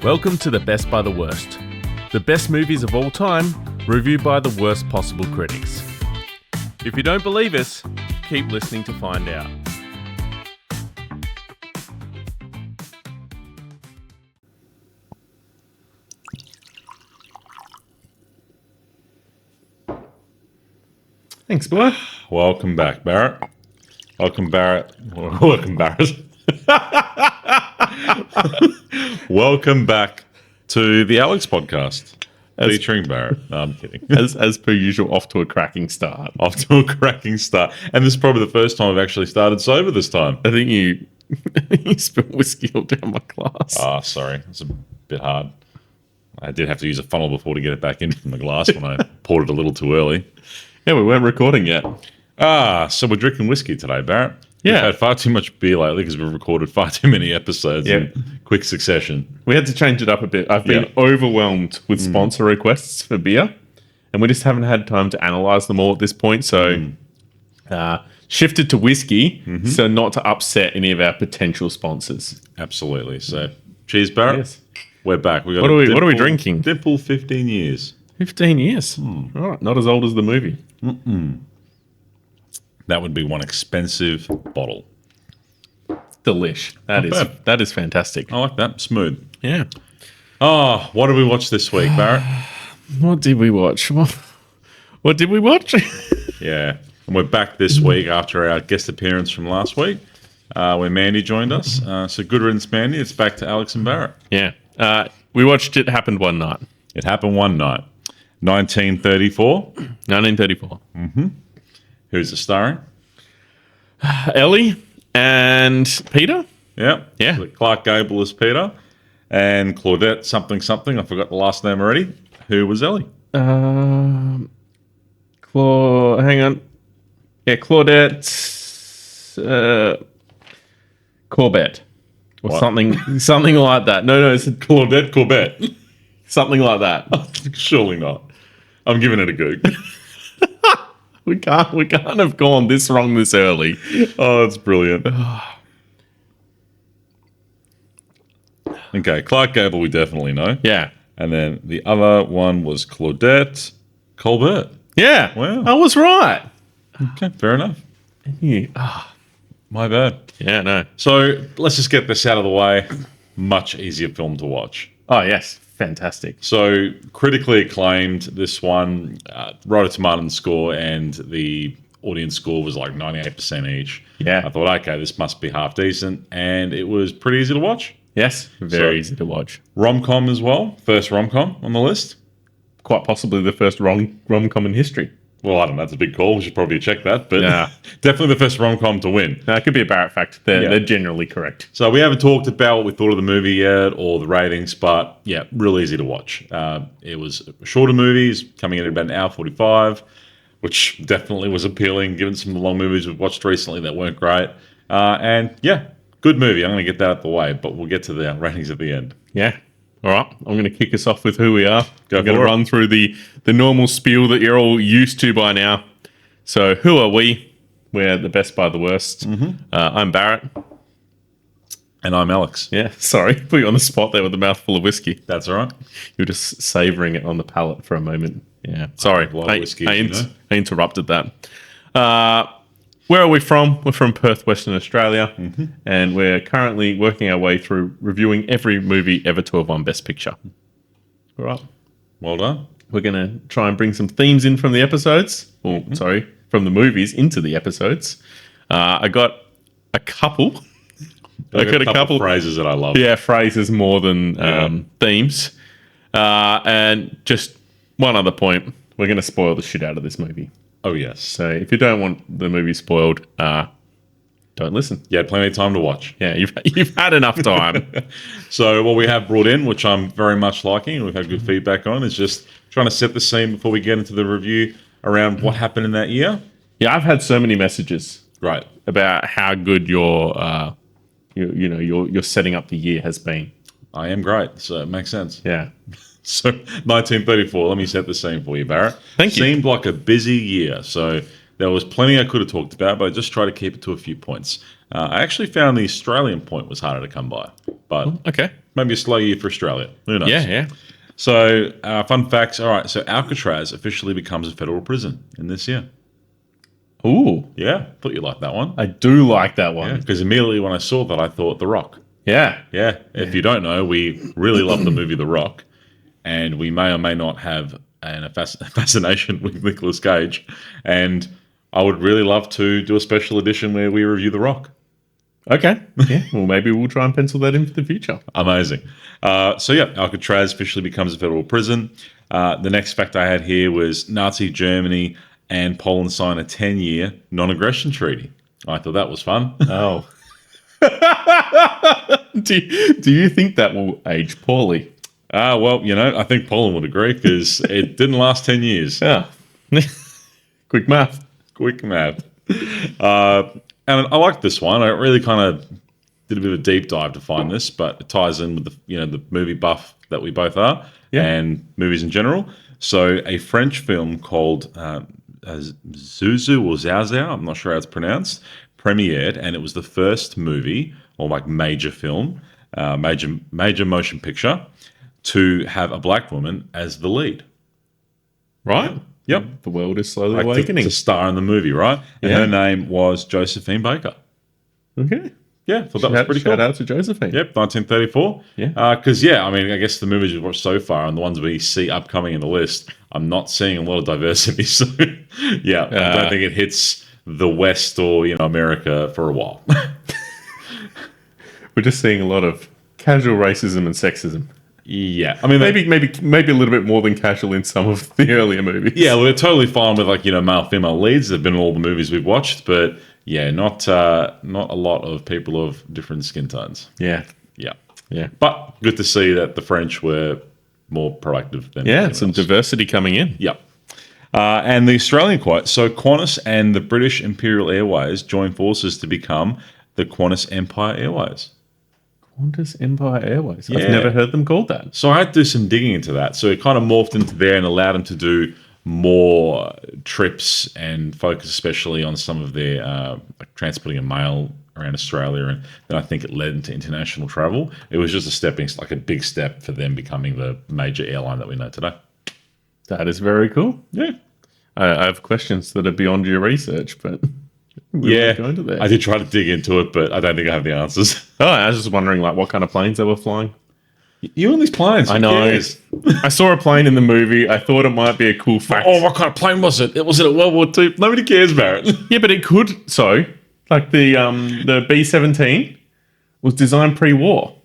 Welcome to the Best by the Worst. The best movies of all time, reviewed by the worst possible critics. If you don't believe us, keep listening to find out. Thanks, boy. Welcome back, Barrett. Welcome, Barrett. Welcome, Barrett. Welcome back to the Alex podcast featuring Barrett. No, I'm kidding. As per usual, off to a cracking start. Off to a cracking start. And this is probably the first time I've actually started sober this time. I think you spilled whiskey all down my glass. Ah, sorry. It's a bit hard. I did have to use a funnel before to get it back in from the glass when I poured it a little too early. Yeah, we weren't recording yet. So we're drinking whiskey today, Barrett. Yeah. We've had far too much beer lately because we've recorded far too many episodes in quick succession. We had to change it up a bit. I've been overwhelmed with sponsor requests for beer, and we just haven't had time to analyze them all at this point. So shifted to whiskey, so not to upset any of our potential sponsors. Absolutely. So, cheers, Barrett. Yes. We're back. We got What are we drinking? Dimple 15 years. 15 years. All right, not as old as the movie. That would be one expensive bottle. Delish. That is fantastic. I like that. Smooth. Yeah. Oh, what did we watch this week, Barrett? What did we watch? What did we watch? Yeah. And we're back this week after our guest appearance from last week, where Mandy joined us. So good riddance, Mandy. It's back to Alex and Barrett. Yeah. We watched It Happened One Night. It happened one night. 1934. 1934. Who's it starring? Ellie and Peter? Yeah. Yeah. Clark Gable as Peter. And Claudette something. I forgot the last name already. Who was Ellie? Hang on. Yeah, Claudette Corbett. Or What? something like that. No, it's Claudette Corbett. something like that. Surely not. I'm giving it a go. We can't have gone this wrong this early. Oh, that's brilliant. Okay, Clark Gable we definitely know. Yeah. And then the other one was Claudette Colbert. Yeah. Wow. I was right. Okay, fair enough. My bad. Yeah, no. So let's just get this out of the way. Much easier film to watch. Oh, yes. Fantastic. So critically acclaimed, this one, Rotten Tomatoes score and the audience score was like 98% each. Yeah. I thought, okay, this must be half decent, and it was pretty easy to watch. Yes. Very So- easy to watch. Rom-com as well, first rom-com on the list. Quite possibly the first rom-com in history. Well, I don't know, that's a big call, we should probably check that, but Yeah. definitely the first rom-com to win. It could be a Barrett fact. Yeah. They're generally correct. So we haven't talked about what we thought of the movie yet or the ratings, but yeah, real easy to watch. It was shorter movies, coming in at about an hour 45, which definitely was appealing given some of the long movies we've watched recently that weren't great. And yeah, good movie. I'm going to get that out of the way, but we'll get to the ratings at the end. Yeah. All right. I'm going to kick us off with who we are. Go I'm going for to it. run through the normal spiel that you're all used to by now. So who are we? We're the best by the worst. I'm Barrett. And I'm Alex. Yeah. Sorry. Put you on the spot there with a mouthful of whiskey. That's all right. You were just savouring it on the palate for a moment. Yeah. Sorry. A lot of whiskey, you know. I interrupted that. Where are we from? We're from Perth, Western Australia, and we're currently working our way through reviewing every movie ever to have won Best Picture. All right. Well done. We're going to try and bring some themes in from the episodes. Sorry, from the movies into the episodes. I got a couple. I got a couple phrases that I love. Yeah, phrases more than themes. And just one other point. We're going to spoil the shit out of this movie. Oh, yes. So if you don't want the movie spoiled, don't listen. You had plenty of time to watch. Yeah, you've had enough time. So what we have brought in, which I'm very much liking, and we've had good feedback on, is just trying to set the scene before we get into the review around what happened in that year. Yeah, I've had so many messages Right. about how good your setting up the year has been. I am great, so it makes sense. Yeah. So 1934, let me set the scene for you, Barrett. Thank you. Seemed like a busy year, so there was plenty I could have talked about, but I just tried to keep it to a few points. I actually found the Australian point was harder to come by, but Okay. maybe a slow year for Australia. Who knows? Yeah. So, fun facts. All right. So, Alcatraz officially becomes a federal prison in this year. Ooh, Yeah. Thought you'd like that one. I do like that one. Because immediately when I saw that, I thought The Rock. Yeah. Yeah. If you don't know, we really love the movie The Rock. And we may or may not have a fascination with Nicolas Cage. And I would really love to do a special edition where we review The Rock. Okay. Yeah. Well, maybe we'll try and pencil that in for the future. Amazing. So yeah, Alcatraz officially becomes a federal prison. The next fact I had here was Nazi Germany and Poland sign a 10-year non-aggression treaty. I thought that was fun. Oh. do you think that will age poorly? Well, I think Poland would agree because it didn't last 10 years. Yeah. Quick math. Quick math. And I like this one. I really kind of did a bit of a deep dive to find this, but it ties in with the movie buff that we both are, and movies in general. So a French film called Zuzu or Zauzau, I'm not sure how it's pronounced, premiered, and it was the first movie or like major film, major motion picture to have a black woman as the lead. Right? Yep. The world is slowly Like awakening. to star in the movie, right? And her name was Josephine Baker. Okay. Yeah, thought that was pretty cool. Shout out to Josephine. Yep, 1934. Yeah. Because, I mean, I guess the movies we've watched so far and the ones we see upcoming in the list, I'm not seeing a lot of diversity. So, I don't think it hits the West or, America for a while. We're just seeing a lot of casual racism and sexism. Yeah. I mean, Maybe a little bit more than casual in some of the earlier movies. yeah, we're totally fine with, male, female leads. They've been in all the movies we've watched. But, not a lot of people of different skin tones. Yeah. Yeah. Yeah. But good to see that the French were more proactive than Yeah, anyone some else. diversity coming in. Yep. And the Australian quote. So Qantas and the British Imperial Airways joined forces to become the Qantas Empire Airways. Qantas Empire Airways. Yeah. I've never heard them called that. So I had to do some digging into that. So it kind of morphed into there and allowed them to do more trips and focus especially on some of their like transporting a mail around Australia. And then I think it led into international travel. It was just a big step for them becoming the major airline that we know today. That is very cool. Yeah. I have questions that are beyond your research, but we won't go into there. I did try to dig into it, but I don't think I have the answers. Oh, I was just wondering what kind of planes they were flying. You and these planes. I know. I saw a plane in the movie. I thought it might be a cool fact. Oh, what kind of plane was it? Was it a World War II? Nobody cares, Barrett. Yeah, but it could. So, like the B-17 was designed pre-war.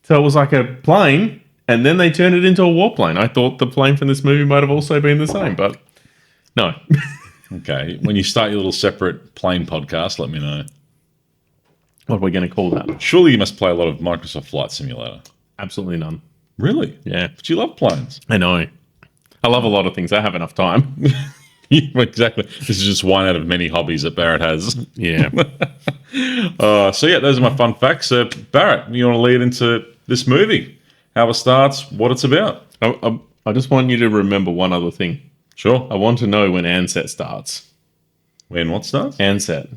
So it was like a plane, and then they turned it into a warplane. I thought the plane from this movie might have also been the same, but no. Okay. When you start your little separate plane podcast, let me know. What are we going to call that? Surely you must play a lot of Microsoft Flight Simulator. Absolutely none. Really? Yeah. But you love planes. I know. I love a lot of things. I have enough time. Exactly. This is just one out of many hobbies that Barrett has. Yeah. So yeah, those are my fun facts. Barrett, you want to lead into this movie? How it starts, what it's about? I just want you to remember one other thing. Sure. I want to know when Ansett starts. When what starts? Ansett.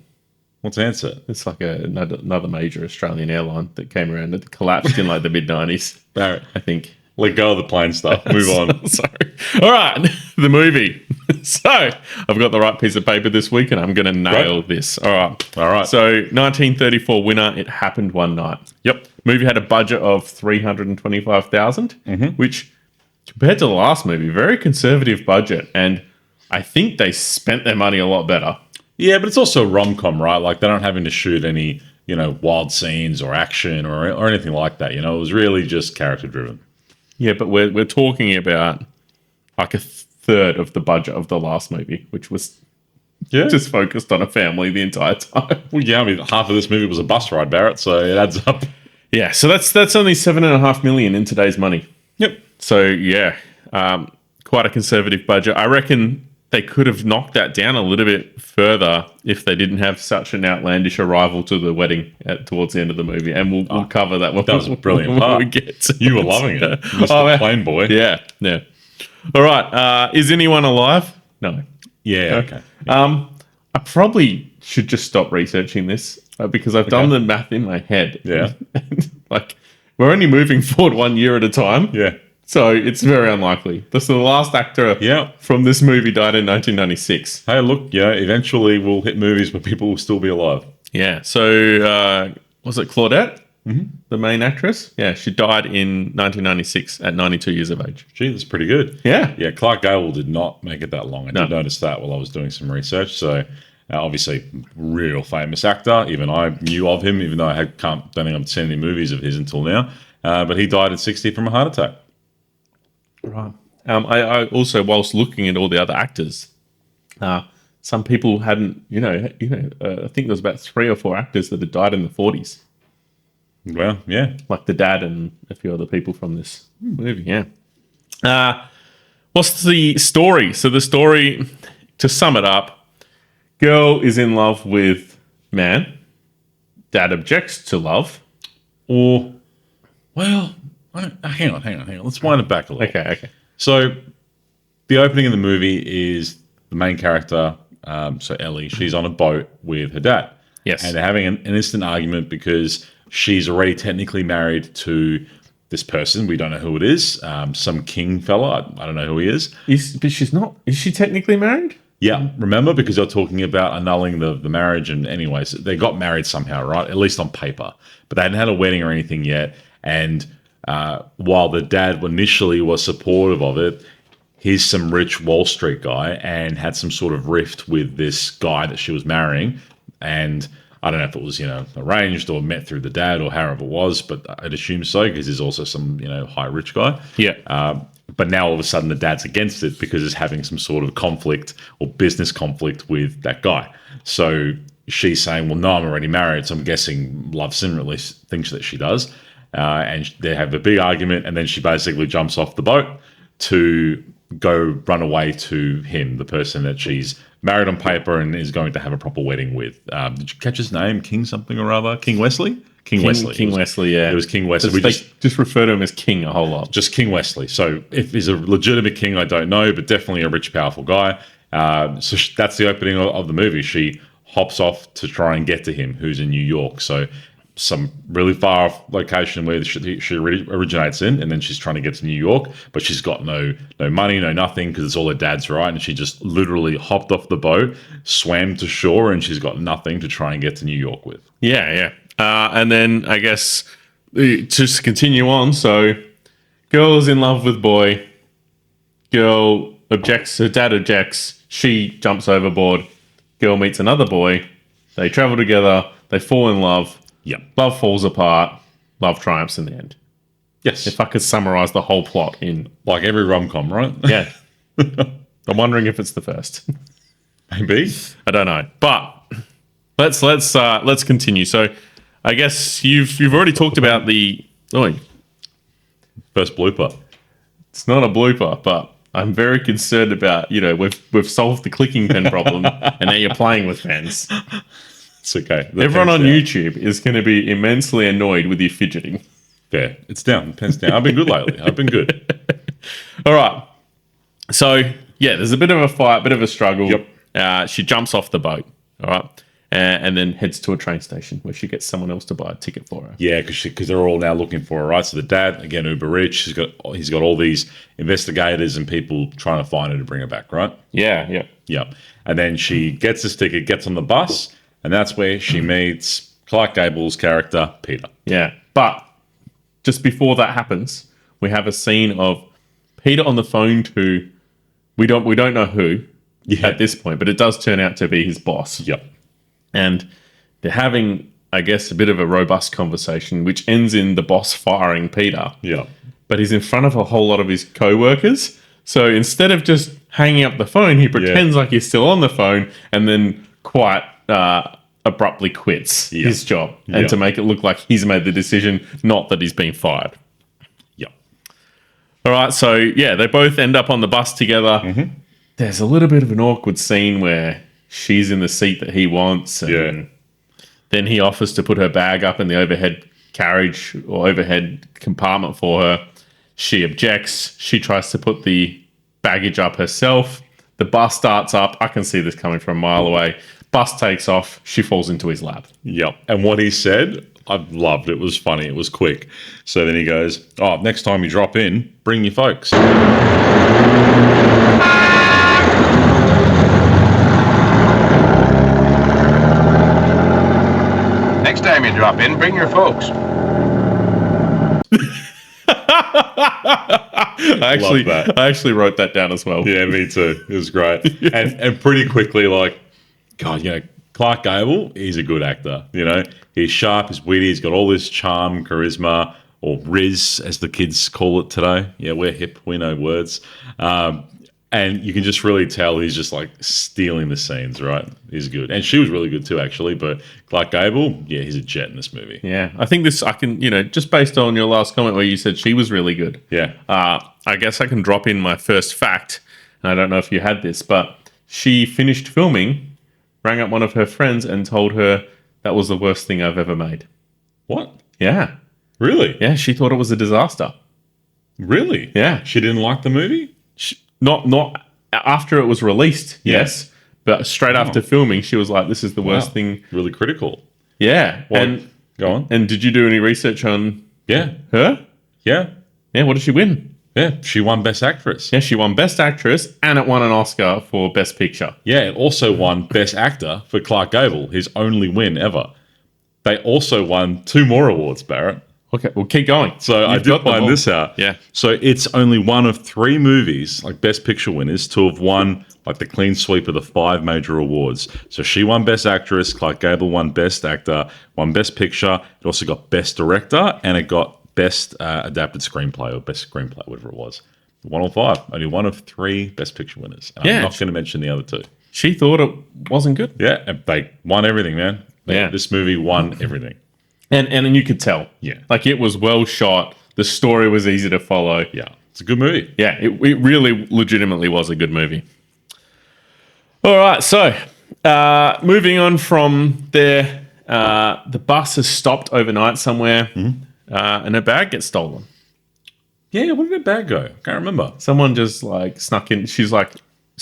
What's answer? It's like another major Australian airline that came around. It collapsed in like the mid-90s, Barrett, I think. let go of the plane stuff. Move on. Sorry. All right, the movie. So I've got the right piece of paper this week, and I'm going to nail this. All right. All right. So 1934 winner. It happened one night. Yep. Movie had a budget of $325,000, which compared to the last movie, very conservative budget, and I think they spent their money a lot better. Yeah, but it's also a rom-com, right? Like, they're not having to shoot any, wild scenes or action or anything like that. It was really just character-driven. Yeah, but we're talking about like a third of the budget of the last movie, which was Yeah. just focused on a family the entire time. Well, yeah, I mean, half of this movie was a bus ride, Barrett, so it adds up. Yeah, so that's only $7.5 million in today's money. Yep. So yeah, quite a conservative budget. I reckon they could have knocked that down a little bit further if they didn't have such an outlandish arrival to the wedding towards the end of the movie. And we'll cover that one. That was a brilliant when part. we get to You were it. loving it, Oh, Mr. yeah. Plain Boy. Yeah. All right. Is anyone alive? No. Yeah, okay. I probably should just stop researching this. because I've done the math in my head. Yeah. Like, we're only moving forward 1 year at a time. Yeah. So it's very unlikely. The last actor Yeah. from this movie died in 1996. Hey, look, eventually we'll hit movies where people will still be alive. Yeah. So was it Claudette, the main actress? Yeah, she died in 1996 at 92 years of age. Gee, that's pretty good. Yeah. Yeah, Clark Gable did not make it that long. I No. did notice that while I was doing some research. So, obviously, real famous actor. Even I knew of him, even though don't think I've seen any movies of his until now. But he died at 60 from a heart attack. Right. I also, whilst looking at all the other actors, some people hadn't, I think there was about 3 or 4 actors that had died in the 40s, Well, yeah. like the dad and a few other people from this movie. Yeah. What's the story? So the story, to sum it up, girl is in love with man. Dad objects to love. Or, well, hang on. Let's wind it back a little. Okay. So, the opening of the movie is the main character, so Ellie, she's on a boat with her dad. Yes. And they're having an instant argument because she's already technically married to this person. We don't know who it is. Some king fella. I don't know who he is. But she's not. Is she technically married? Yeah, remember? Because they're talking about annulling the marriage. And anyways, they got married somehow, right? At least on paper. But they hadn't had a wedding or anything yet. And while the dad initially was supportive of it, he's some rich Wall Street guy and had some sort of rift with this guy that she was marrying. And I don't know if it was, arranged or met through the dad or however it was, but I'd assume so because he's also some, high rich guy. Yeah. But now all of a sudden the dad's against it because it's having some sort of conflict or business conflict with that guy. So she's saying, well, no, I'm already married. So I'm guessing loves him, or at least thinks that she does. And they have a big argument. And then she basically jumps off the boat to go run away to him, the person that she's married on paper and is going to have a proper wedding with. Did you catch his name? King something or other? King Wesley? King Wesley. King Wesley, yeah. It was King Wesley. Just refer to him as King a whole lot. Just King Wesley. So if he's a legitimate king, I don't know, but definitely a rich, powerful guy. So that's the opening of the movie. She hops off to try and get to him, who's in New York. So some really far off location where she originates in, and then she's trying to get to New York, but she's got no money, no nothing, because it's all her dad's, right? And she just literally hopped off the boat, swam to shore, and she's got nothing to try and get to New York with. Yeah. And then I guess just continue on. So girl's in love with boy. Girl objects. Her dad objects. She jumps overboard. Girl meets another boy. They travel together. They fall in love. Yep. Love falls apart. Love triumphs in the end. Yes. If I could summarize the whole plot in... Like every rom-com, right? Yeah. I'm wondering if it's the first. Maybe. I don't know. But let's continue. So I guess you've already talked about the... Oh, First blooper. it's not a blooper, but I'm very concerned about, we've solved the clicking pen problem and now you're playing with pens. It's okay. Everyone on YouTube is going to be immensely annoyed with you fidgeting. Yeah, it's down. The pen's down. I've been good lately. I've been good. All right. So, yeah, there's a bit of a fight, bit of a struggle. Yep. She jumps off the boat, all right, and then heads to a train station where she gets someone else to buy a ticket for her. Yeah, because they're all now looking for her, right? So the dad, again, uber rich, he's got all these investigators and people trying to find her to bring her back, right? Yeah. Yep. And then she gets this ticket, gets on the bus, and that's where she meets Clark Gable's character, Peter. Yeah. But just before that happens, we have a scene of Peter on the phone to we don't know who at this point, but it does turn out to be his boss. Yep. And they're having, I guess, a bit of a robust conversation, which ends in the boss firing Peter. Yeah. But he's in front of a whole lot of his co-workers. So instead of just hanging up the phone, he pretends like he's still on the phone and then quite abruptly quits his job. And to make it look like he's made the decision, not that he's been fired. Yep. All right, so yeah, they both end up on the bus together. Mm-hmm. There's a little bit of an awkward scene where she's in the seat that he wants. And then he offers to put her bag up in the overhead carriage or overhead compartment for her. She objects. She tries to put the baggage up herself. The bus starts up. I can see this coming from a mile away. Bus takes off. She falls into his lap. Yep. And what he said, I loved it. It was funny. It was quick. So then he goes, "Oh, next time you drop in, bring your folks." Next time you drop in, bring your folks. I actually wrote that down as well. Yeah, me too. It was great. And pretty quickly, like, God, Clark Gable, he's a good actor. He's sharp, he's witty, he's got all this charm, charisma, or Riz, as the kids call it today. Yeah, we're hip, we know words. And you can just really tell he's just like stealing the scenes, right? He's good. And she was really good too, actually. But Clark Gable, yeah, he's a jet in this movie. Yeah, I think I can, just based on your last comment where you said she was really good. Yeah. I guess I can drop in my first fact. And I don't know if you had this, but she finished filming, rang up one of her friends and told her that was the worst thing I've ever made. What? Yeah. Really? Yeah, she thought it was a disaster. Really? Yeah. She didn't like the movie? Not after it was released, yes. But straight after filming, she was like, this is the worst thing. Really critical. Yeah. Well, go on. And did you do any research on her? Yeah. Yeah, what did she win? Yeah, she won Best Actress. Yeah, she won Best Actress and it won an Oscar for Best Picture. Yeah, it also won Best Actor for Clark Gable, his only win ever. They also won 2 more awards, Barrett. Okay, well, keep going. So I did find this out. Yeah. So it's only one of 3 movies, like Best Picture winners, to have won like the clean sweep of the 5 major awards. So she won Best Actress, Clark Gable won Best Actor, won Best Picture. It also got Best Director, and it got Best Adapted Screenplay or Best Screenplay, whatever it was. 1 or 5. Only one of 3 Best Picture winners. And I'm not going to mention the other 2. She thought it wasn't good. Yeah, and they won everything, man. This movie won everything. And you could tell. Yeah. Like it was well shot. The story was easy to follow. Yeah. It's a good movie. Yeah, it really legitimately was a good movie. All right, so moving on from there, the bus has stopped overnight somewhere and her bag gets stolen. Yeah, where did her bag go? I can't remember. Someone just like snuck in. She's like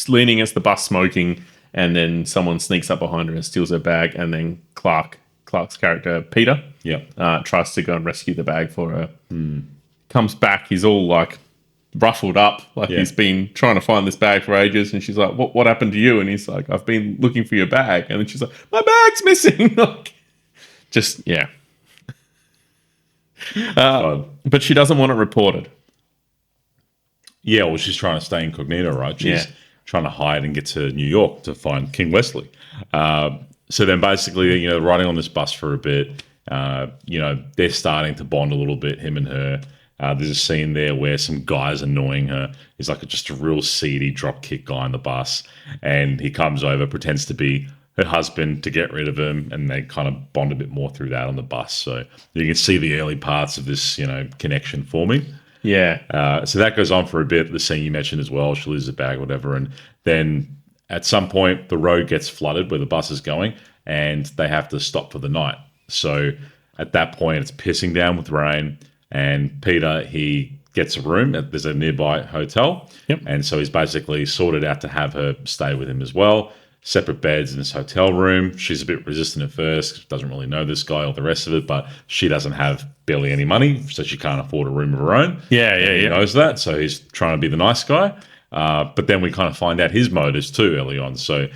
leaning against the bus smoking, and then someone sneaks up behind her and steals her bag, and then Clark's character, Peter, tries to go and rescue the bag for her. Comes back, he's all like ruffled up, like he's been trying to find this bag for ages, and she's like, what happened to you? And he's like, I've been looking for your bag. And then she's like, my bag's missing. But she doesn't want it reported. Yeah, well, she's trying to stay incognito, right? She's trying to hide and get to New York to find King Wesley. So then basically, riding on this bus for a bit, they're starting to bond a little bit, him and her. There's a scene there where some guy's annoying her. He's like just a real seedy dropkick guy on the bus. And he comes over, pretends to be her husband to get rid of him. And they kind of bond a bit more through that on the bus. So you can see the early parts of this, connection forming. Yeah. So that goes on for a bit. The scene you mentioned as well, she loses her bag, whatever. And then at some point, the road gets flooded where the bus is going, and they have to stop for the night. So at that point, it's pissing down with rain, and Peter, he gets a room. There's a nearby hotel. Yep. And so he's basically sorted out to have her stay with him as well. Separate beds in this hotel room. She's a bit resistant at first, doesn't really know this guy or the rest of it, but she doesn't have barely any money, so she can't afford a room of her own. Yeah. He knows that, so he's trying to be the nice guy. But then we kind of find out his motives too early on. So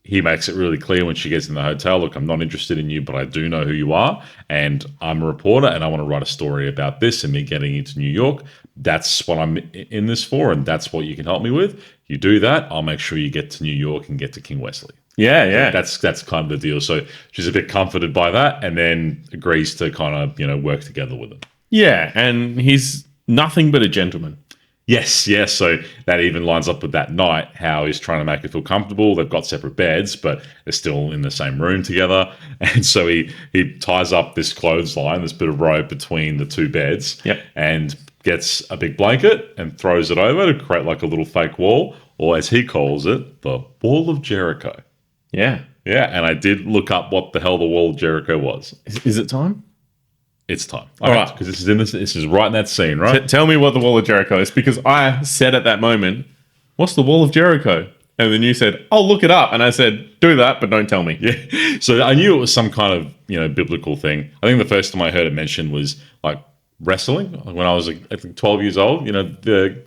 he makes it really clear when she gets in the hotel, look, I'm not interested in you, but I do know who you are, and I'm a reporter, and I want to write a story about this and me getting into New York. That's what I'm in this for, and that's what you can help me with. You do that, I'll make sure you get to New York and get to King Wesley. Yeah. That's kind of the deal. So she's a bit comforted by that, and then agrees to kind of, work together with him. Yeah, and he's nothing but a gentleman. Yes. So that even lines up with that night, how he's trying to make her feel comfortable. They've got separate beds, but they're still in the same room together. And so he ties up this clothesline, this bit of rope between the 2 beds, and gets a big blanket and throws it over to create like a little fake wall, or as he calls it, the Wall of Jericho. Yeah. Yeah, and I did look up what the hell the Wall of Jericho was. Is it time? It's time. All right. Because this is right in that scene, right? Tell me what the Wall of Jericho is, because I said at that moment, what's the Wall of Jericho? And then you said, "I'll look it up," and I said, "Do that, but don't tell me." Yeah. So I knew it was some kind of, biblical thing. I think the first time I heard it mentioned was like wrestling when I was I think 12 years old. The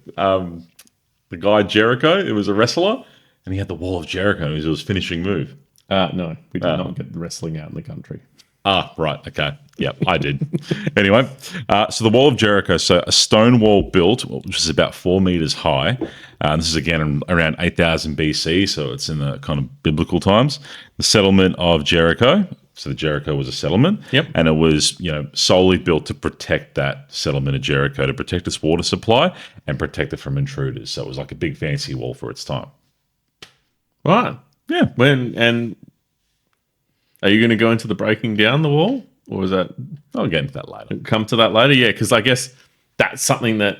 guy Jericho, it was a wrestler, and he had the Wall of Jericho. It was his finishing move. No, we did not get the wrestling out in the country. Ah, right. Okay. Yeah, I did. Anyway, so the Wall of Jericho, so a stone wall built, which is about 4 meters high. This is again around 8000 BC, so it's in the kind of biblical times. The settlement of Jericho. So the Jericho was a settlement. Yep. And it was, solely built to protect that settlement of Jericho, to protect its water supply and protect it from intruders. So it was like a big fancy wall for its time. Right. Yeah. And are you going to go into the breaking down the wall, or is that I'll get into that later. come to that later? Yeah, because I guess that's something that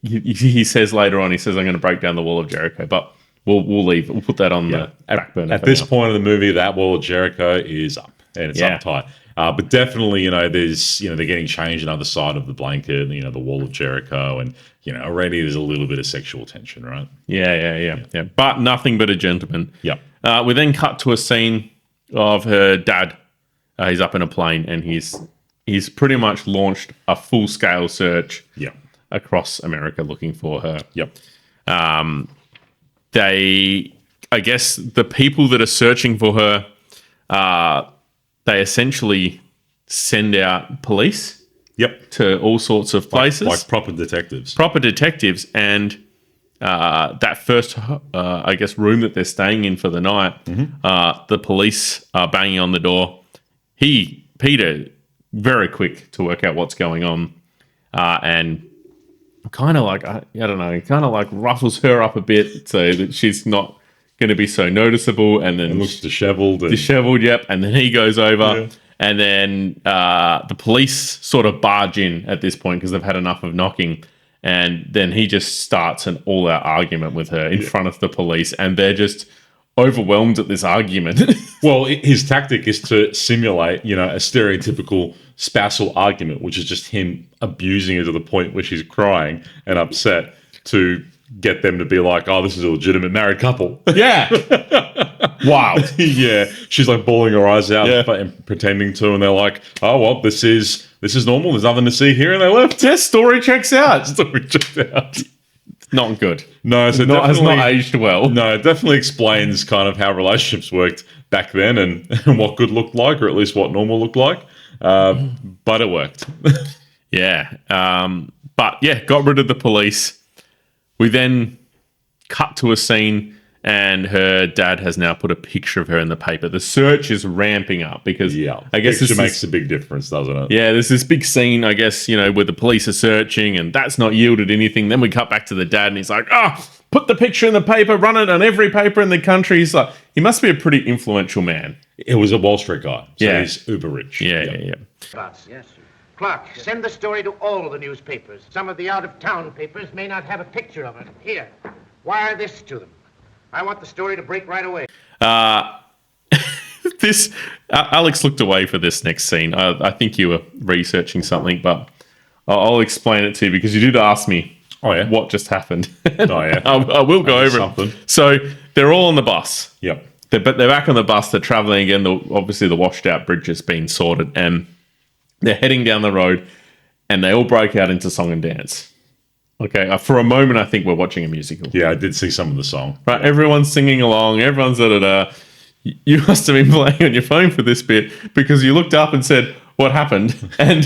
he says later on. He says, "I'm going to break down the Wall of Jericho," but we'll leave. We'll put that on the back burner. At this point of the movie, that Wall of Jericho is up and it's Yeah. uptight. But definitely, there's, they're getting changed on the other side of the blanket, the Wall of Jericho, and, already there's a little bit of sexual tension, right? Yeah. But nothing but a gentleman. Yep. We then cut to a scene of her dad. He's up in a plane, and he's pretty much launched a full scale search Yep. across America looking for her. Yep. I guess the people that are searching for her, they essentially send out police Yep. to all sorts of places, Like proper detectives. proper detectives, and that first, I guess, room that they're staying in for the night, the police are banging on the door. Peter, very quick to work out what's going on, and kind of like, I don't know, kind of like ruffles her up a bit so that she's not going to be so noticeable, and then It looks disheveled. disheveled, yep. And then he goes over, and then the police sort of barge in at this point because they've had enough of knocking. And then he just starts an all-out argument with her in front of the police, and they're just overwhelmed at this argument. Well, his tactic is to simulate, a stereotypical spousal argument, which is just him abusing her to the point where she's crying and upset to get them to be like, "Oh, this is a legitimate married couple." Yeah. Wow. Yeah, she's like bawling her eyes out Yeah. and pretending to, and they're like, "Oh, well, this is normal. There's nothing to see here," and they left. This story checks out. So we checked out. Not good. No, so Has definitely not aged well. No, it definitely explains kind of how relationships worked back then and what good looked like, or at least what normal looked like. But it worked. Yeah. But yeah, got rid of the police. We then cut to a scene, and her dad has now put a picture of her in the paper. The search is ramping up because I guess it this makes a big difference, doesn't it? yeah, there's this big scene, I guess, where the police are searching, and that's not yielded anything. Then we cut back to the dad, and he's like, put the picture in the paper, run it on every paper in the country. He's like, he must be a pretty influential man. It was a Wall Street guy, so Yeah. he's uber rich. Yeah. Yes, sir. Clark, send the story to all the newspapers. Some of the out-of-town papers may not have a picture of it. Here, wire this to them. I want the story to break right away. This Alex looked away for this next scene. I think you were researching something, but I'll explain it to you because you did ask me what just happened. Oh, yeah. I will go over something. it. So they're all on the bus. Yep. They're back on the bus. They're traveling again. Obviously, the washed out bridge has been sorted, and they're heading down the road, and they all break out into song and dance. Okay, for a moment, I think we're watching a musical. Yeah, I did see some of the song. Right, everyone's singing along. Everyone's da-da-da. You must have been playing on your phone for this bit because you looked up and said, "What happened?" And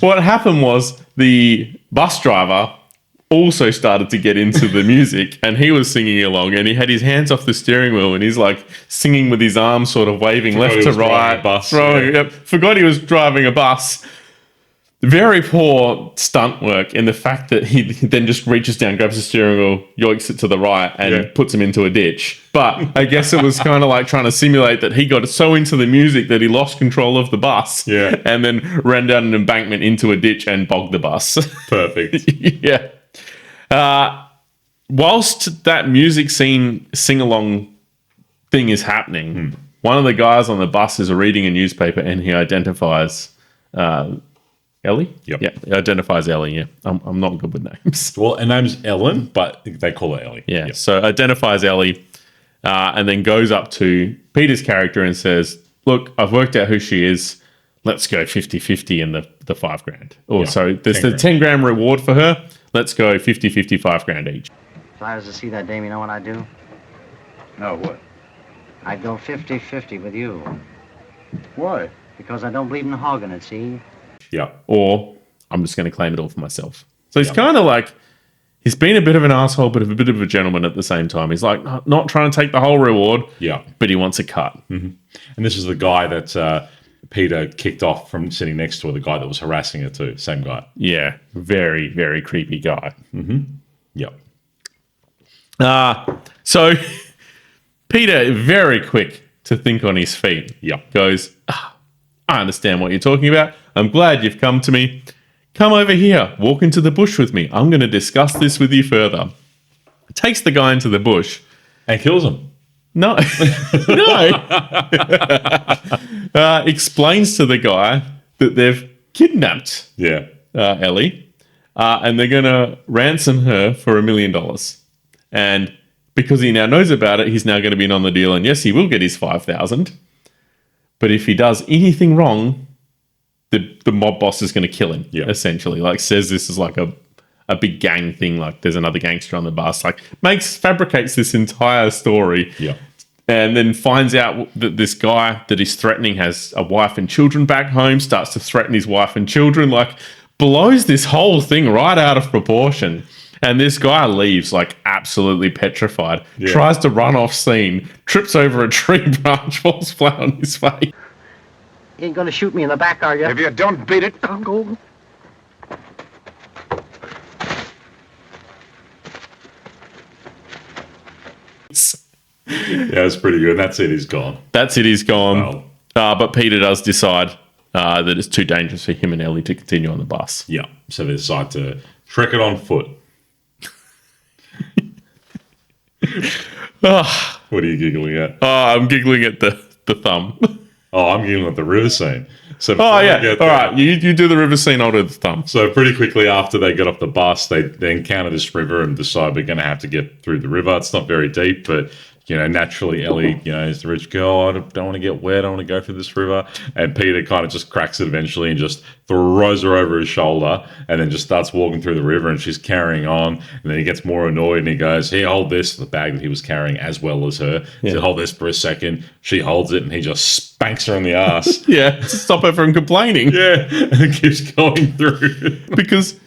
what happened was the bus driver also started to get into the music, and he was singing along, and he had his hands off the steering wheel, and he's like singing with his arms sort of waving left he to was driving right. a bus, Yep, forgot he was driving a bus. Very poor stunt work in the fact that he then just reaches down, grabs the steering wheel, yoinks it to the right, and puts him into a ditch. But I guess it was kind of like trying to simulate that he got so into the music that he lost control of the bus, and then ran down an embankment into a ditch and bogged the bus. Perfect. Yeah. Whilst that music scene sing-along thing is happening, one of the guys on the bus is reading a newspaper, and he identifies Ellie? Yep. Yeah, it identifies Ellie, yeah. I'm not good with names. Well, her name's Ellen, but they call her Ellie. Yeah, so identifies Ellie and then goes up to Peter's character and says, look, I've worked out who she is. Let's go 50-50 in the $5,000. Or so there's 10 the 10 grand reward for her. Let's go 50-50, $5,000 each. If I was to see that dame, you know what I'd do? No, what? I'd go 50-50 with you. Why? Because I don't believe in hogging it, see? Yeah. Or I'm just going to claim it all for myself. So he's kind of like, he's been a bit of an asshole, but a bit of a gentleman at the same time. He's like not trying to take the whole reward, Yeah. but he wants a cut. And this is the guy that Peter kicked off from sitting next to her, the guy that was harassing her too. Same guy. Yeah, very, very creepy guy. Yep. So Peter, very quick to think on his feet. Yep. Goes, I understand what you're talking about. I'm glad you've come to me. Come over here. Walk into the bush with me. I'm going to discuss this with you further. Takes the guy into the bush. And kills him. No. No. Explains to the guy that they've kidnapped Yeah. Ellie, and they're going to ransom her for $1 million. And because he now knows about it, he's now going to be in on the deal. And yes, he will get his $5,000. But if he does anything wrong, the mob boss is going to kill him. Yeah. Essentially, like says this is like a big gang thing. Like there's another gangster on the bus. Like fabricates this entire story. Yeah. And then finds out that this guy that he's threatening has a wife and children back home, starts to threaten his wife and children, like blows this whole thing right out of proportion. And this guy leaves like absolutely petrified, tries to run off scene, trips over a tree branch, falls flat on his face. You ain't gonna shoot me in the back, are you? If you don't beat it, I'll go. Yeah, it's pretty good. That's it. He's gone. That's it, he's gone. Well. But Peter does decide that it's too dangerous for him and Ellie to continue on the bus. Yeah. So they decide to trek it on foot. What are you giggling at? I'm giggling at the thumb. Oh, I'm giggling at the river scene. So Oh, before yeah. we get All there- right. You do the river scene, I'll do the thumb. So pretty quickly after they get off the bus, they encounter this river and decide we're going to have to get through the river. It's not very deep, but naturally Ellie, is the rich girl. I don't want to get wet. I don't want to go through this river. And Peter kind of just cracks it eventually and just throws her over his shoulder and then just starts walking through the river and she's carrying on. And then he gets more annoyed and he goes, here, hold this, the bag that he was carrying as well as her. He said, hold this for a second. She holds it and he just spanks her in the ass. Yeah, to stop her from complaining. Yeah, and keeps going through. Because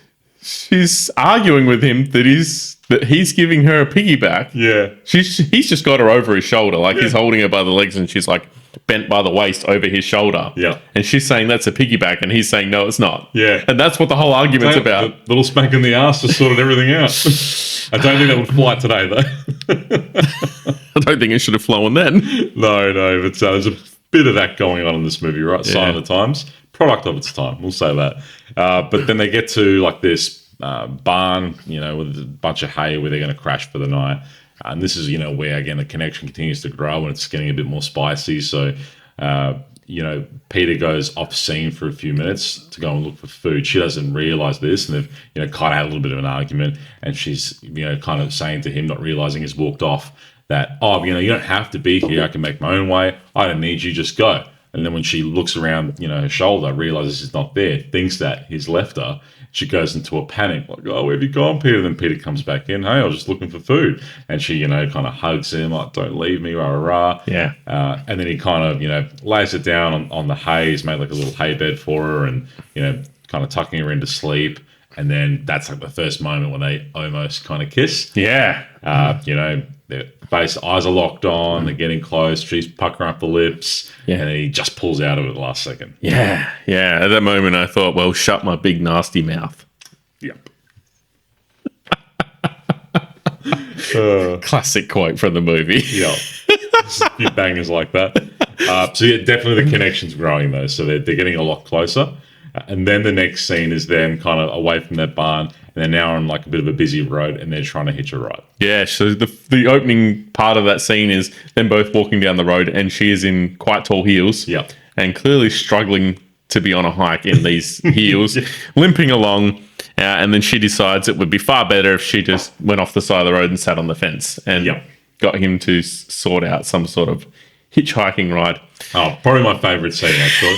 she's arguing with him that he's giving her a piggyback. Yeah. He's just got her over his shoulder, like he's holding her by the legs, and she's like bent by the waist over his shoulder. Yeah. And she's saying that's a piggyback, and he's saying no, it's not. Yeah. And that's what the whole argument's about. The little spank in the ass just sorted everything out. I don't think that would fly today, though. I don't think it should have flown then. No, but there's a bit of that going on in this movie, right? Sign of the times. Product of its time, we'll say that. But then they get to like this barn, with a bunch of hay where they're going to crash for the night. And this is, where, again, the connection continues to grow and it's getting a bit more spicy. So, Peter goes off scene for a few minutes to go and look for food. She doesn't realize this, and they've, kind of had a little bit of an argument. And she's, kind of saying to him, not realizing he's walked off, that, you don't have to be here. I can make my own way. I don't need you. Just go. And then when she looks around, her shoulder, realizes he's not there, thinks that he's left her. She goes into a panic, like, oh, where have you gone, Peter? Then Peter comes back in. Hey, I was just looking for food. And she, kind of hugs him, like, don't leave me, rah, rah, rah. Yeah. And then he kind of, lays it down on the hay. He's made like a little hay bed for her and, kind of tucking her into sleep. And then that's like the first moment when they almost kind of kiss. Yeah. Their eyes are locked on, they're getting close, she's puckering up the lips, and he just pulls out of it the last second. Yeah. Yeah. At that moment, I thought, well, shut my big, nasty mouth. Yep. Classic quote from the movie. Yeah. A few bangers like that. So, yeah, definitely the connection's growing, though. So they're getting a lot closer. And then the next scene is them kind of away from that barn, and they're now on like a bit of a busy road, and they're trying to hitch a ride. Yeah, so the opening part of that scene is them both walking down the road, and she is in quite tall heels. Yeah. And clearly struggling to be on a hike in these heels, limping along. And then she decides it would be far better if she just went off the side of the road and sat on the fence and got him to sort out some sort of hitchhiking ride. Oh, probably my favourite scene, actually.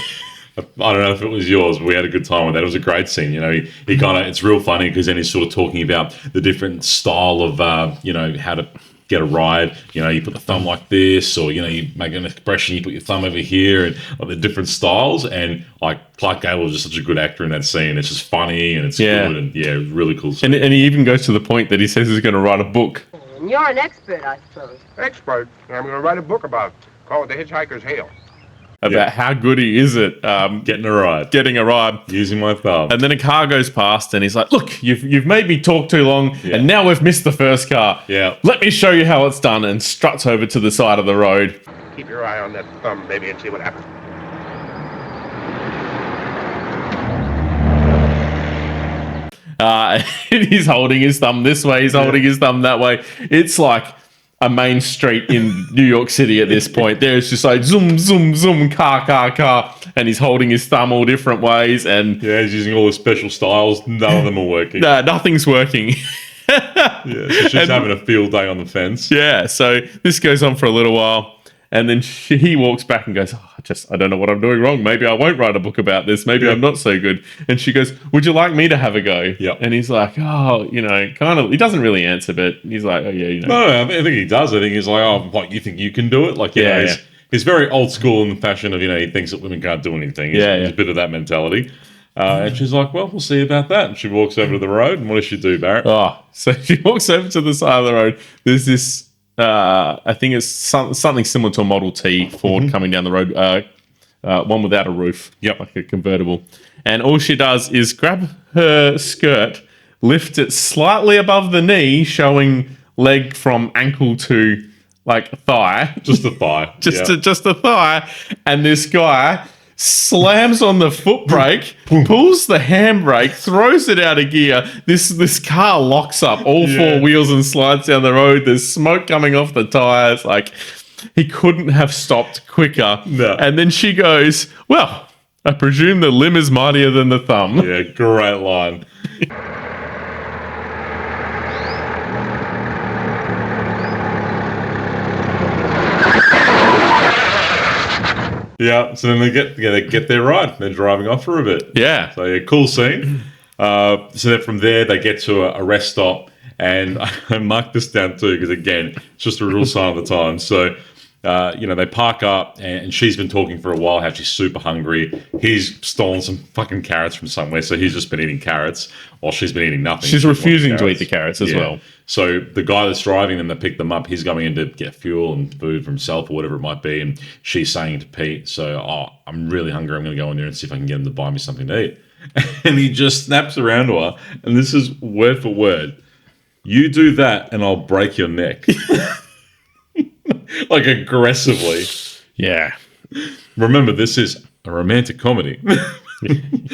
I don't know if it was yours, but we had a good time with that. It was a great scene. He kind of, it's real funny because then he's sort of talking about the different style of, how to get a ride. You put the thumb like this, or, you make an expression, you put your thumb over here, and like the different styles. And like Clark Gable was just such a good actor in that scene. It's just funny and it's good and really cool scene. And he even goes to the point that he says he's going to write a book. And you're an expert, I suppose. Expert. I'm going to write a book about it. Call it The Hitchhiker's Hail. About how good he is at getting a ride, using my thumb. And then a car goes past, and he's like, "Look, you've made me talk too long, and now we've missed the first car. Yeah, let me show you how it's done." And struts over to the side of the road. Keep your eye on that thumb, baby, and see what happens. He's holding his thumb this way. He's holding his thumb that way. It's like a main street in New York City at this point. There's just like zoom, zoom, zoom, car, and he's holding his thumb all different ways. And he's using all the special styles. None of them are working. No, nothing's working. So she's having a field day on the fence. Yeah, so this goes on for a little while. And then he walks back and goes, I don't know what I'm doing wrong. Maybe I won't write a book about this. Maybe I'm not so good. And she goes, would you like me to have a go? Yeah. And he's like, kind of, he doesn't really answer, but he's like, No, I think he does. I think he's like, what, you think you can do it? Like, he's very old school in the fashion of, he thinks that women can't do anything. He's a bit of that mentality. And she's like, well, we'll see about that. And she walks over to the road. And what does she do, Barrett? So she walks over to the side of the road. There's this, I think it's something similar to a Model T Ford coming down the road, one without a roof, like a convertible. And all she does is grab her skirt, lift it slightly above the knee, showing leg from ankle to like thigh. Just the thigh. Just the thigh. And this guy slams on the foot brake, pulls the handbrake, throws it out of gear. This car locks up all four wheels and slides down the road. There's smoke coming off the tires. Like, he couldn't have stopped quicker. No. And then she goes, well, I presume the limb is mightier than the thumb. Yeah, great line. Yeah, so then they get their ride. They're driving off for a bit. Yeah. So cool scene. So then from there they get to a rest stop, and I marked this down too because again, it's just a real sign of the times. So they park up, and she's been talking for a while how she's super hungry. He's stolen some fucking carrots from somewhere, so he's just been eating carrots while she's been eating nothing. She's refusing to eat the carrots as well. So the guy that's driving them to pick them up, he's going in to get fuel and food for himself or whatever it might be, and she's saying to Pete, I'm really hungry, I'm going to go in there and see if I can get him to buy me something to eat. And he just snaps around to her, and this is word for word, you do that and I'll break your neck. Like aggressively. Yeah. Remember, this is a romantic comedy.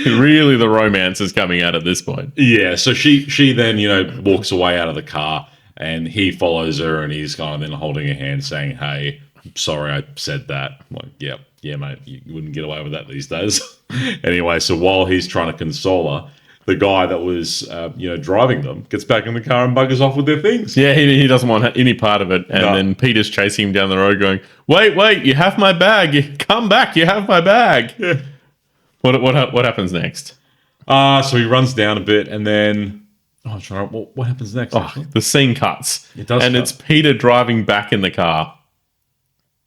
Really, the romance is coming out at this point. Yeah, so she then, walks away out of the car, and he follows her, and he's kind of then holding her hand saying, hey, I'm sorry I said that. I'm like, yeah, mate, you wouldn't get away with that these days. Anyway, so while he's trying to console her, the guy that was, driving them gets back in the car and buggers off with their things. Yeah, he doesn't want any part of it. And then Peter's chasing him down the road going, wait, you have my bag. Come back, you have my bag. Yeah. What happens next? So he runs down a bit, and then... what happens next? The scene cuts. It does. And it's Peter driving back in the car.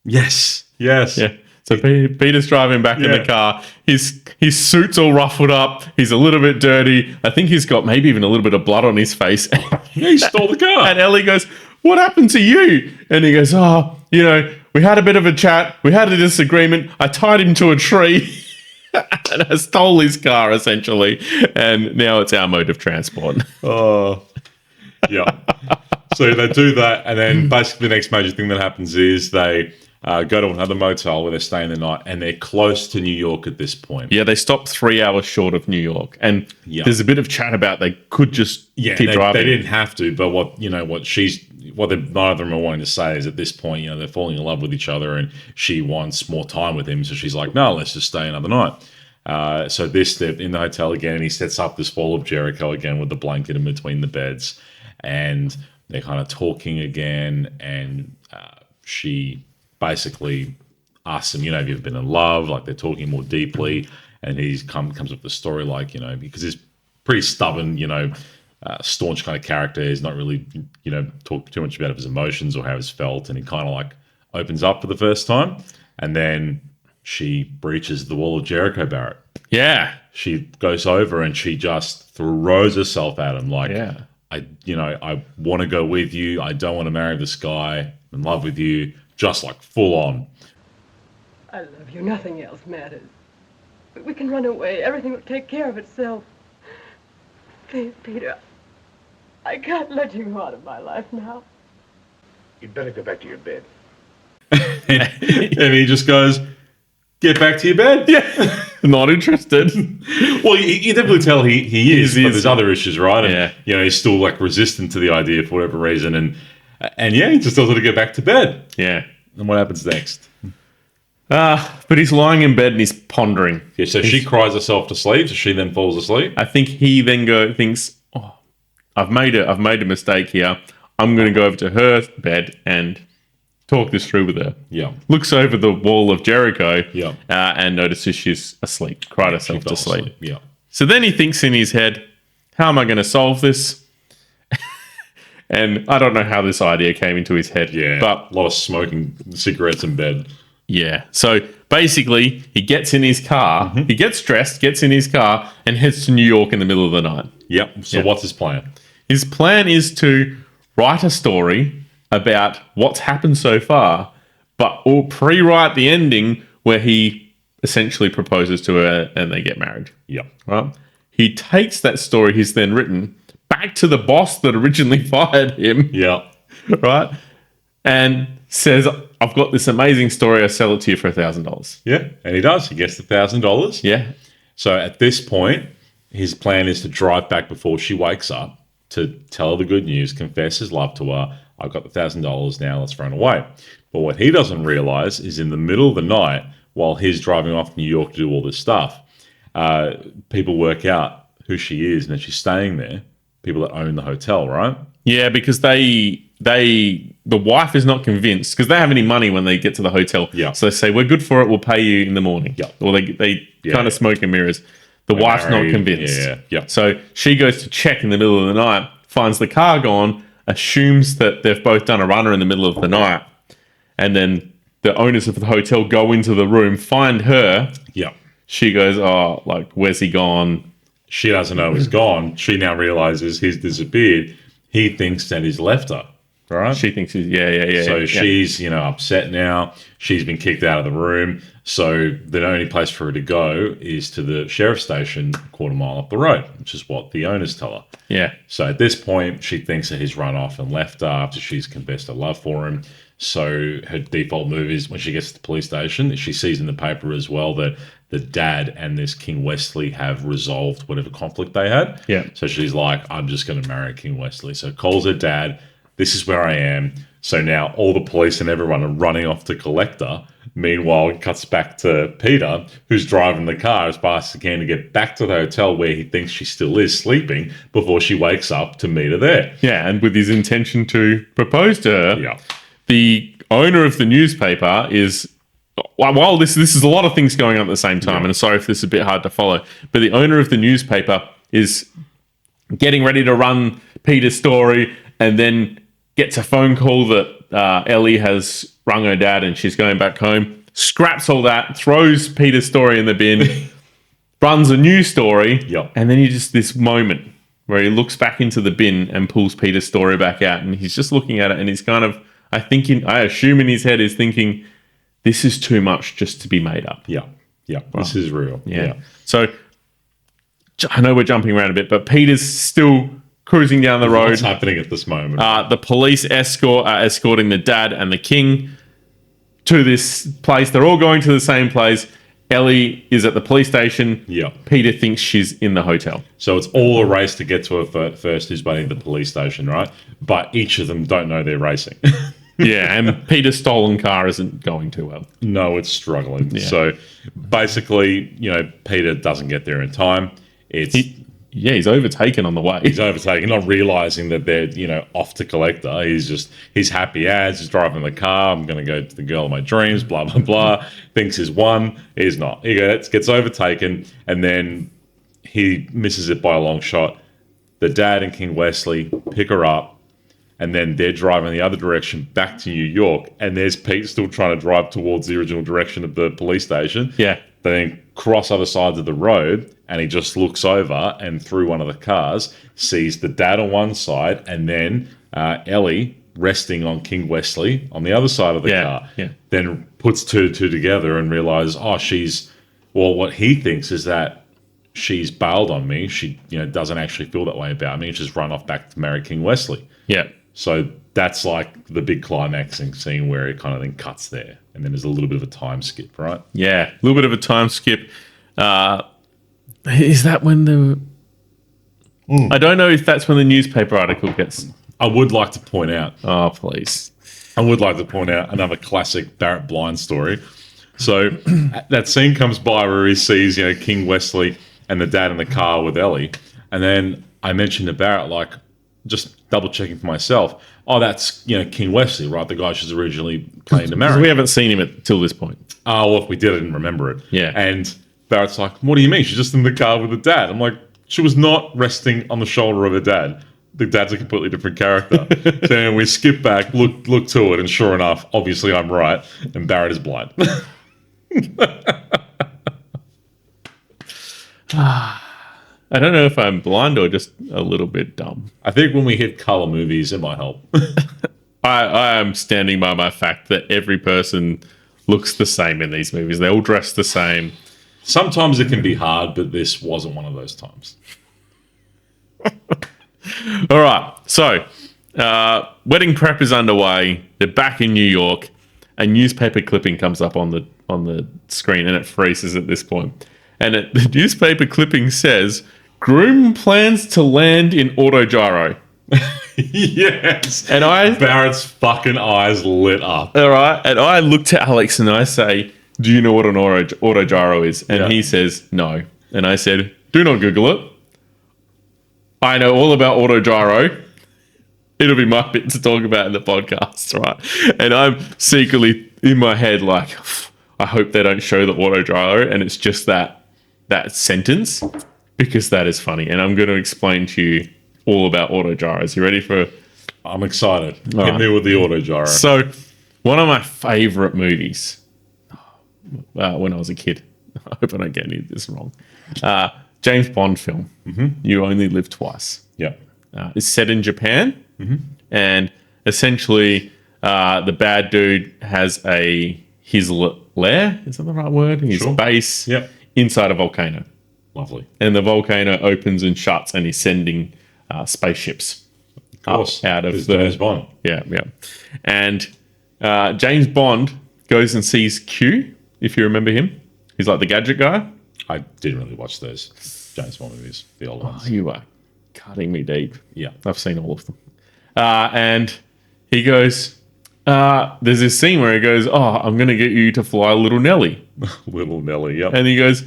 Yes. Yeah. So Peter's driving back in the car. His suit's all ruffled up. He's a little bit dirty. I think he's got maybe even a little bit of blood on his face. He stole the car. And Ellie goes, what happened to you? And he goes, we had a bit of a chat. We had a disagreement. I tied him to a tree. And I stole his car, essentially. And now it's our mode of transport. Oh, yeah. So they do that. And then basically the next major thing that happens is they... go to another motel where they're staying the night, and they're close to New York at this point. Yeah, they stopped 3 hours short of New York, and there's a bit of chat about they could just keep driving. They didn't have to, but what neither of them are wanting to say is at this point, they're falling in love with each other, and she wants more time with him, so she's like, no, let's just stay another night. So they're in the hotel again, and he sets up this wall of Jericho again with the blanket in between the beds, and they're kind of talking again, and she basically asks him, have you ever been in love? Like, they're talking more deeply, and he's comes up with the story, like, because he's pretty stubborn, staunch kind of character. He's not really, talk too much about his emotions or how he's felt, and he kind of like opens up for the first time, and then she breaches the wall of Jericho, Barrett. Yeah. She goes over and she just throws herself at him, like, Yeah. I want to go with you. I don't want to marry this guy. I'm in love with you. Just like full on. I love you. Nothing else matters. But we can run away. Everything will take care of itself. Please, Peter. I can't let you go out of my life now. You'd better go back to your bed. And he just goes, get back to your bed. Yeah. Not interested. Well, you definitely tell he is, but there's other issues, right? And, Yeah. He's still like resistant to the idea for whatever reason. And yeah, he just tells her to get back to bed. Yeah. And what happens next? But he's lying in bed and he's pondering. Yeah, so she cries herself to sleep. So she then falls asleep. I think he then thinks, oh, I've made a mistake here. I'm going to go over to her bed and talk this through with her. Yeah. Looks over the wall of Jericho. Yeah. And notices she's asleep. Cried herself to sleep. Yeah. So then he thinks in his head, how am I going to solve this? And I don't know how this idea came into his head. Yeah. But a lot of smoking cigarettes in bed. yeah. So basically, he gets in his car, he gets dressed, gets in his car, and heads to New York in the middle of the night. Yep. So what's his plan? His plan is to write a story about what's happened so far, but or pre-write the ending where he essentially proposes to her and they get married. Yep. Right? He takes that story he's then written back to the boss that originally fired him. Yeah. Right? And says, I've got this amazing story. I'll sell it to you for $1,000. Yeah. And he does. He gets the $1,000. Yeah. So at this point, his plan is to drive back before she wakes up to tell her the good news, confess his love to her. I've got the $1,000 now. Let's run away. But what he doesn't realize is in the middle of the night, while he's driving off to New York to do all this stuff, people work out who she is and that she's staying there. People that own the hotel, right? Yeah, because the wife is not convinced because they don't have any money when they get to the hotel. Yeah. So they say, we're good for it. We'll pay you in the morning. Yeah. Or they kind of smoke and mirrors. The We're wife's married. not convinced. Yeah. Yeah. So she goes to check in the middle of the night, finds the car gone, assumes that they've both done a runner in the middle of the night. And then the owners of the hotel go into the room, find her. Yeah. She goes, oh, like, where's he gone? She doesn't know he's gone. She now realizes he's disappeared. He thinks that he's left her, right? She thinks he's, yeah. So yeah. she's, upset now. She's been kicked out of the room. So the only place for her to go is to the sheriff's station a quarter mile up the road, which is what the owners tell her. Yeah. So at this point, she thinks that he's run off and left her after she's confessed her love for him. So her default move is when she gets to the police station, she sees in the paper as well that the dad and this King Wesley have resolved whatever conflict they had. Yeah. So she's like, I'm just going to marry King Wesley. So calls her dad. This is where I am. So now all the police and everyone are running off to collect her. Meanwhile, it cuts back to Peter, who's driving the car as fast as he can to get back to the hotel where he thinks she still is sleeping before she wakes up to meet her there. Yeah, and with his intention to propose to her. Yeah. The owner of the newspaper is, while this is a lot of things going on at the same time, and I'm sorry if this is a bit hard to follow, but the owner of the newspaper is getting ready to run Peter's story and then gets a phone call that Ellie has rung her dad and she's going back home, scraps all that, throws Peter's story in the bin, runs a new story, Yep. and then you just this moment where he looks back into the bin and pulls Peter's story back out and he's just looking at it and he's kind of, I assume in his head is thinking, this is too much just to be made up. Yeah. Yeah. This is real. Yeah. So I know we're jumping around a bit, but Peter's still cruising down the road. What's happening at this moment? The police are escorting the dad and the king to this place. They're all going to the same place. Ellie is at the police station. Yeah. Peter thinks she's in the hotel. So it's all a race to get to her first, who's waiting at the police station, right? But each of them don't know they're racing. Yeah, and Peter's stolen car isn't going too well. No, it's struggling. Yeah. So basically, Peter doesn't get there in time. He's overtaken on the way. He's overtaken, not realizing that they're, off to collect her. He's happy as he's driving the car. I'm going to go to the girl of my dreams, blah, blah, blah. Thinks he's won. He's not. He gets overtaken, and then he misses it by a long shot. The dad and King Wesley pick her up, and then they're driving the other direction back to New York, and there's Pete still trying to drive towards the original direction of the police station. Yeah. They then cross other sides of the road, and he just looks over and through one of the cars, sees the dad on one side, and then Ellie resting on King Wesley on the other side of the car. Yeah. Then puts two and two together and realizes, what he thinks is that she's bailed on me. She, doesn't actually feel that way about me. She's run off back to marry King Wesley. Yeah. So that's like the big climaxing scene where it kind of then cuts there. And then there's a little bit of a time skip, right? Yeah. A little bit of a time skip. Is that when the... I don't know if that's when the newspaper article gets... I would like to point out... Oh, please. I would like to point out another classic Barrett Blind story. So that scene comes by where he sees, King Wesley and the dad in the car with Ellie. And then I mentioned to Barrett, just double checking for myself. Oh, that's, King Wesley, right? The guy she's originally planning to marry. We haven't seen him till this point. Oh, well, if we did, I didn't remember it. Yeah. And Barrett's like, what do you mean? She's just in the car with the dad. I'm like, she was not resting on the shoulder of her dad. The dad's a completely different character. So then we skip back, look to it, and sure enough, obviously I'm right, and Barrett is blind. I don't know if I'm blind or just a little bit dumb. I think when we hit color movies, it might help. I am standing by my fact that every person looks the same in these movies. They all dress the same. Sometimes it can be hard, but this wasn't one of those times. All right. So, wedding prep is underway. They're back in New York. A newspaper clipping comes up on the screen, and it freezes at this point. And the newspaper clipping says, "Groom plans to land in autogyro." Yes. And Barrett's fucking eyes lit up. All right. And I looked at Alex and I say, "Do you know what an autogyro is?" And he says, "No." And I said, "Do not Google it. I know all about autogyro. It'll be my bit to talk about in the podcast," right? And I'm secretly in my head like, I hope they don't show the autogyro, and it's just that sentence, because that is funny. And I'm going to explain to you all about autogyros. You ready for... I'm excited. Hit me with the autogyro. So, one of my favorite movies when I was a kid, I hope I don't get any of this wrong, James Bond film, You Only Live Twice. Yeah. It's set in Japan, and essentially the bad dude has his lair, is that the right word? His base inside a volcano. Lovely. And the volcano opens and shuts, and he's sending spaceships out of the... James Bond. Yeah. And James Bond goes and sees Q, if you remember him. He's like the gadget guy. I didn't really watch those James Bond movies, the old ones. You are cutting me deep. Yeah. I've seen all of them. And he goes, there's this scene where he goes, I'm going to get you to fly Little Nelly. Little Nelly, yep. And he goes,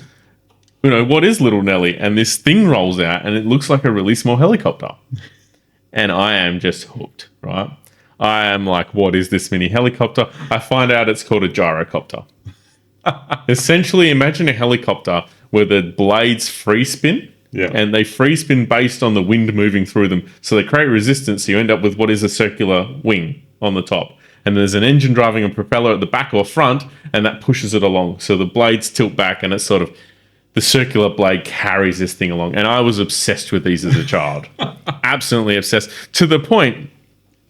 what is Little Nelly? And this thing rolls out, and it looks like a really small helicopter. And I am just hooked, right? I am like, what is this mini helicopter? I find out it's called a gyrocopter. Essentially, imagine a helicopter where the blades free spin. Yeah. And they free spin based on the wind moving through them. So they create resistance. So you end up with what is a circular wing on the top. And there's an engine driving a propeller at the back or front, and that pushes it along. So the blades tilt back, and it's sort of the circular blade carries this thing along. And I was obsessed with these as a child. Absolutely obsessed. To the point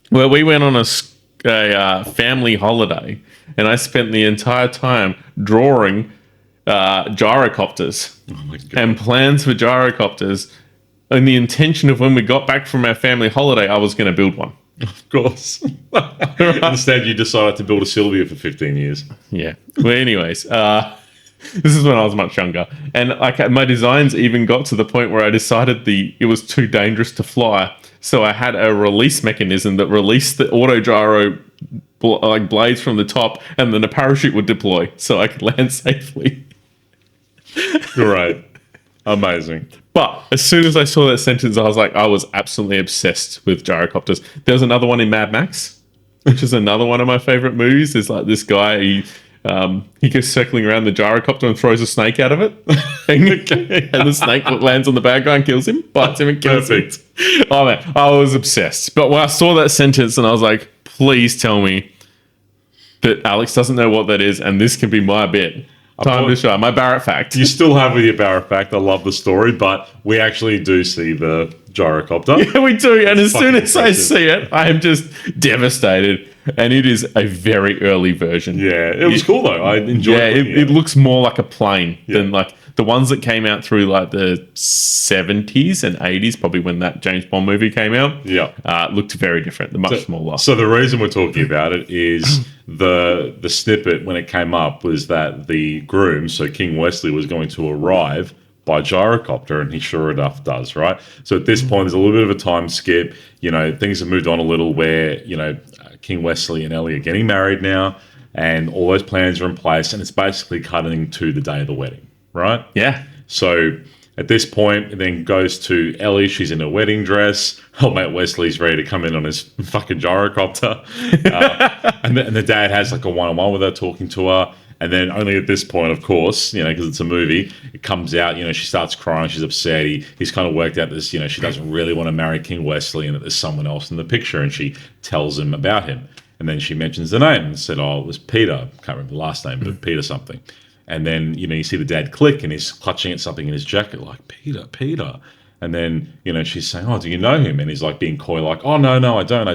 where we went on a family holiday, and I spent the entire time drawing gyrocopters and plans for gyrocopters, and the intention of when we got back from our family holiday, I was going to build one. Of course. Instead, you decided to build a Sylvia for 15 years. Yeah. Well, anyways, this is when I was much younger, and my designs even got to the point where I decided it was too dangerous to fly, so I had a release mechanism that released the autogyro like blades from the top, and then a parachute would deploy so I could land safely. Great. Amazing. But as soon as I saw that sentence, I was absolutely obsessed with gyrocopters. There's another one in Mad Max, which is another one of my favorite movies. There's like this guy, he goes circling around the gyrocopter and throws a snake out of it. And the snake lands on the bad guy and kills him, bites him and kills him. Oh man, I was obsessed. But when I saw that sentence and I was like, please tell me that Alex doesn't know what that is and this can be my bit. Time to show my Barrett fact. You still have with your Barrett fact. I love the story, but we actually do see the gyrocopter. Yeah, we do. And as soon as I impressive. see it, I am just devastated. And it is a very early version. Yeah, it was cool though. I enjoyed Yeah, looking at it looks more like a plane than like the ones that came out through like the 70s and 80s, probably when that James Bond movie came out. Yeah. Looked very different. They're much smaller. So the reason we're talking about it is the snippet when it came up was that the groom, so King Wesley, was going to arrive by gyrocopter, and he sure enough does, right? So at this point, there's a little bit of a time skip. You know, things have moved on a little where, you know, King Wesley and Ellie are getting married now, and all those plans are in place, and it's basically cutting to the day of the wedding, right? Yeah. So at this point, it then goes to Ellie. She's in a wedding dress. Old mate Wesley's ready to come in on his fucking gyrocopter. And the dad has like a one-on-one with her, talking to her. And then only at this point, of course, you know, because it's a movie, it comes out, you know, she starts crying, she's upset. He's kind of worked out this, you know, she doesn't really want to marry King Wesley and that there's someone else in the picture. And she tells him about him. And then she mentions the name and said, oh, it was Peter. I can't remember the last name, but Peter something. And then, you know, you see the dad click and he's clutching at something in his jacket like, Peter. And then, you know, she's saying, oh, do you know him? And he's like being coy, like, oh, no, I don't.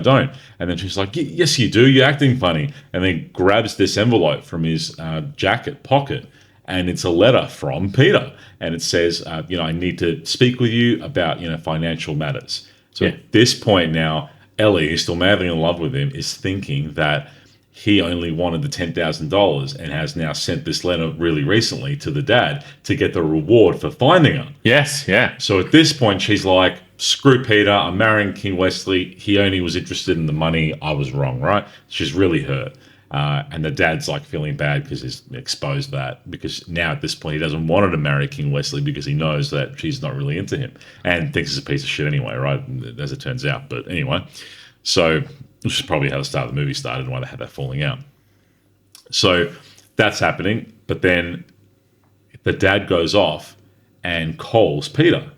And then she's like, yes, you do. You're acting funny. And then grabs this envelope from his jacket pocket. And it's a letter from Peter. And it says, you know, I need to speak with you about, you know, financial matters. So at this point now, Ellie, who's still madly in love with him, is thinking that he only wanted the $10,000 and has now sent this letter really recently to the dad to get the reward for finding her. Yes, yeah. So at this point, she's like, screw Peter, I'm marrying King Wesley. He only was interested in the money. I was wrong, right? She's really hurt. And the dad's like feeling bad because he's exposed that, because now at this point he doesn't want her to marry King Wesley because he knows that she's not really into him and thinks it's a piece of shit anyway, right? As it turns out. But anyway, so which is probably how the start of the movie started and why they had that falling out. So that's happening. But then the dad goes off and calls Peter,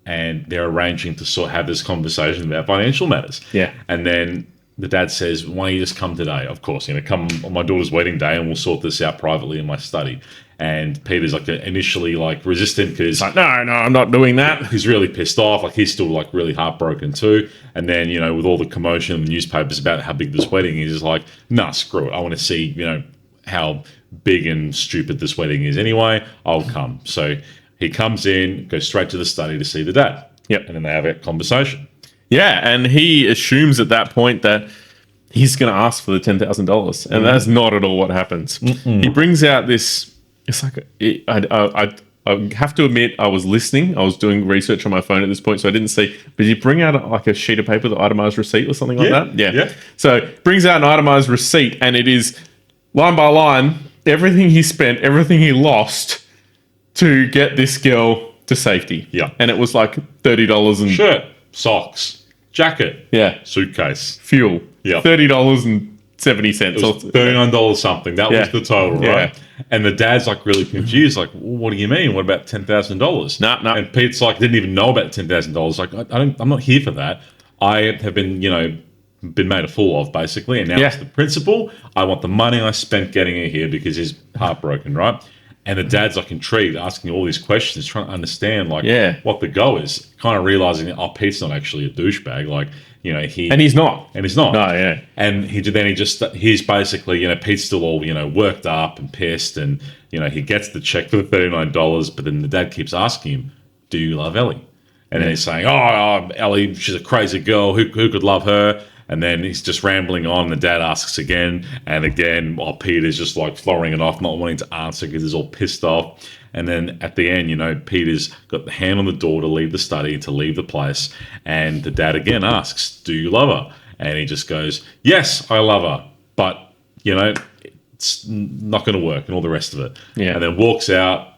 and they're arranging to sort of have this conversation about financial matters. Yeah. And then the dad says, why don't you just come today? Of course, you know, come on my daughter's wedding day and we'll sort this out privately in my study. And Peter's like initially like resistant because Like, no, I'm not doing that. he's really pissed off. Like he's still like really heartbroken too. And then, you know, with all the commotion in the newspapers about how big this wedding is, he's like, nah, screw it. I want to see, you know, how big and stupid this wedding is anyway. I'll come. So he comes in, goes straight to the study to see the dad. Yep. And then they have a conversation. Yeah, and he assumes at that point that he's going to ask for the $10,000, and that's not at all what happens. He brings out this. It's like I have to admit, I was listening. I was doing research on my phone at this point, so I didn't see. But he bring out like a sheet of paper, the itemized receipt or something like that. Yeah. So brings out an itemized receipt, and it is line by line everything he spent, everything he lost to get this girl to safety. Yeah. And it was like $30 and Shirt, socks, jacket, yeah, suitcase. fuel. Yeah. $30.70. It was $39 something. That was Yeah. the total, Yeah. right? And the dad's like really confused. Like, well, what do you mean? What about $10,000? No. And Pete's like, didn't even know about $10,000. Like, I'm not here for that. I have been, you know, been made a fool of basically, and now Yeah. it's the principal. I want the money I spent getting her here because he's heartbroken, right? And the dad's like intrigued, asking all these questions, trying to understand like what the go is. Kind of realizing that Pete's not actually a douchebag. Like, you know, And he's not. he's not. No, yeah. And he's basically, you know, Pete's still all, you know, worked up and pissed, and you know, he gets the check for the $39, but then the dad keeps asking him, "Do you love Ellie?" And then he's saying, "Oh, Ellie, she's a crazy girl. Who could love her?" And then he's just rambling on. And the dad asks again and again, while Peter's just like throwing it off, not wanting to answer because he's all pissed off. And then at the end, you know, Peter's got the hand on the door to leave the study, to leave the place. And the dad again asks, "Do you love her?" And he just goes, "Yes, I love her. but, you know, it's not going to work and all the rest of it. Yeah. And then walks out,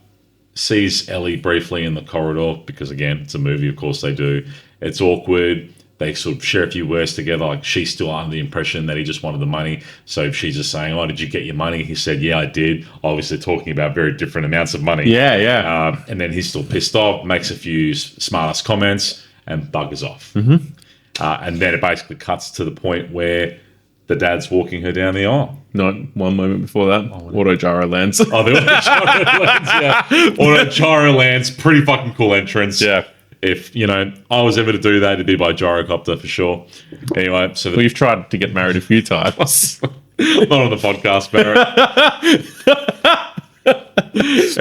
sees Ellie briefly in the corridor because, again, it's a movie. Of course they do. It's awkward. They sort of share a few words together. Like, she's still under the impression that he just wanted the money. So she's just saying, oh, did you get your money? He said, yeah, I did. Obviously talking about very different amounts of money. Yeah. And then he's still pissed off, makes a few smart-ass comments, and buggers off. And then it basically cuts to the point where the dad's walking her down the aisle. No, one moment before that, auto gyro lands. Oh, the Auto Gyro Lands, yeah. Auto Gyro Lands, pretty fucking cool entrance. Yeah. If, you know, I was ever to do that, it'd be by gyrocopter for sure. Anyway, so Well, you've tried to get married a few times. not on the podcast, Barrett.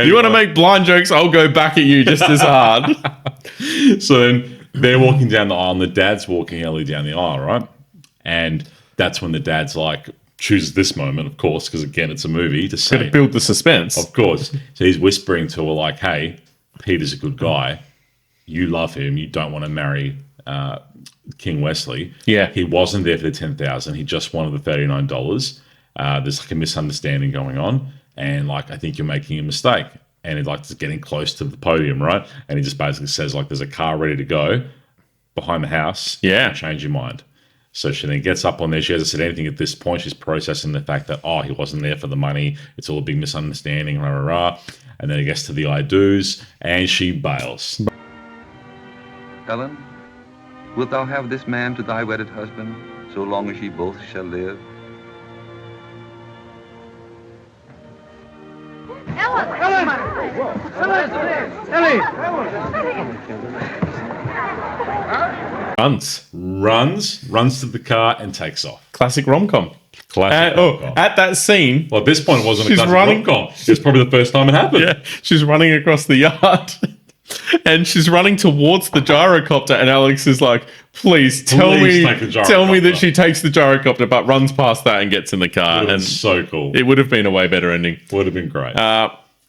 You want to make blind jokes? I'll go back at you just as hard. So then they're walking down the aisle, and the dad's walking Ellie down the aisle, right? And that's when the dad's like, chooses this moment, of course, because again, it's a movie, to say, Build the suspense. of course. So he's whispering to her, like, hey, Peter's a good guy. You love him. You don't want to marry King Wesley. Yeah. He wasn't there for the $10,000. He just wanted the $39. There's like a misunderstanding going on. And like, I think you're making a mistake. And he's like, just getting close to the podium, right? And he just basically says, like, there's a car ready to go behind the house. Yeah. Change your mind. So she then gets up on there. She hasn't said anything at this point. She's processing the fact that, oh, he wasn't there for the money. It's all a big misunderstanding, rah, rah, rah. And then it gets to the I do's, and she bails. Ellen, wilt thou have this man to thy wedded husband, so long as ye both shall live? Runs to the car and takes off. Classic rom-com. Classic rom-com. At that scene, Well, at this point, it wasn't She's a classic running- rom-com. It was probably the first time it happened. yeah, she's running across the yard. And she's running towards the gyrocopter, and Alex is like, "Please tell Please me, take the tell me that gyrocopter." she takes the gyrocopter, but runs past that and gets in the car." It And was so cool. it would have been a way better ending. Would have been great.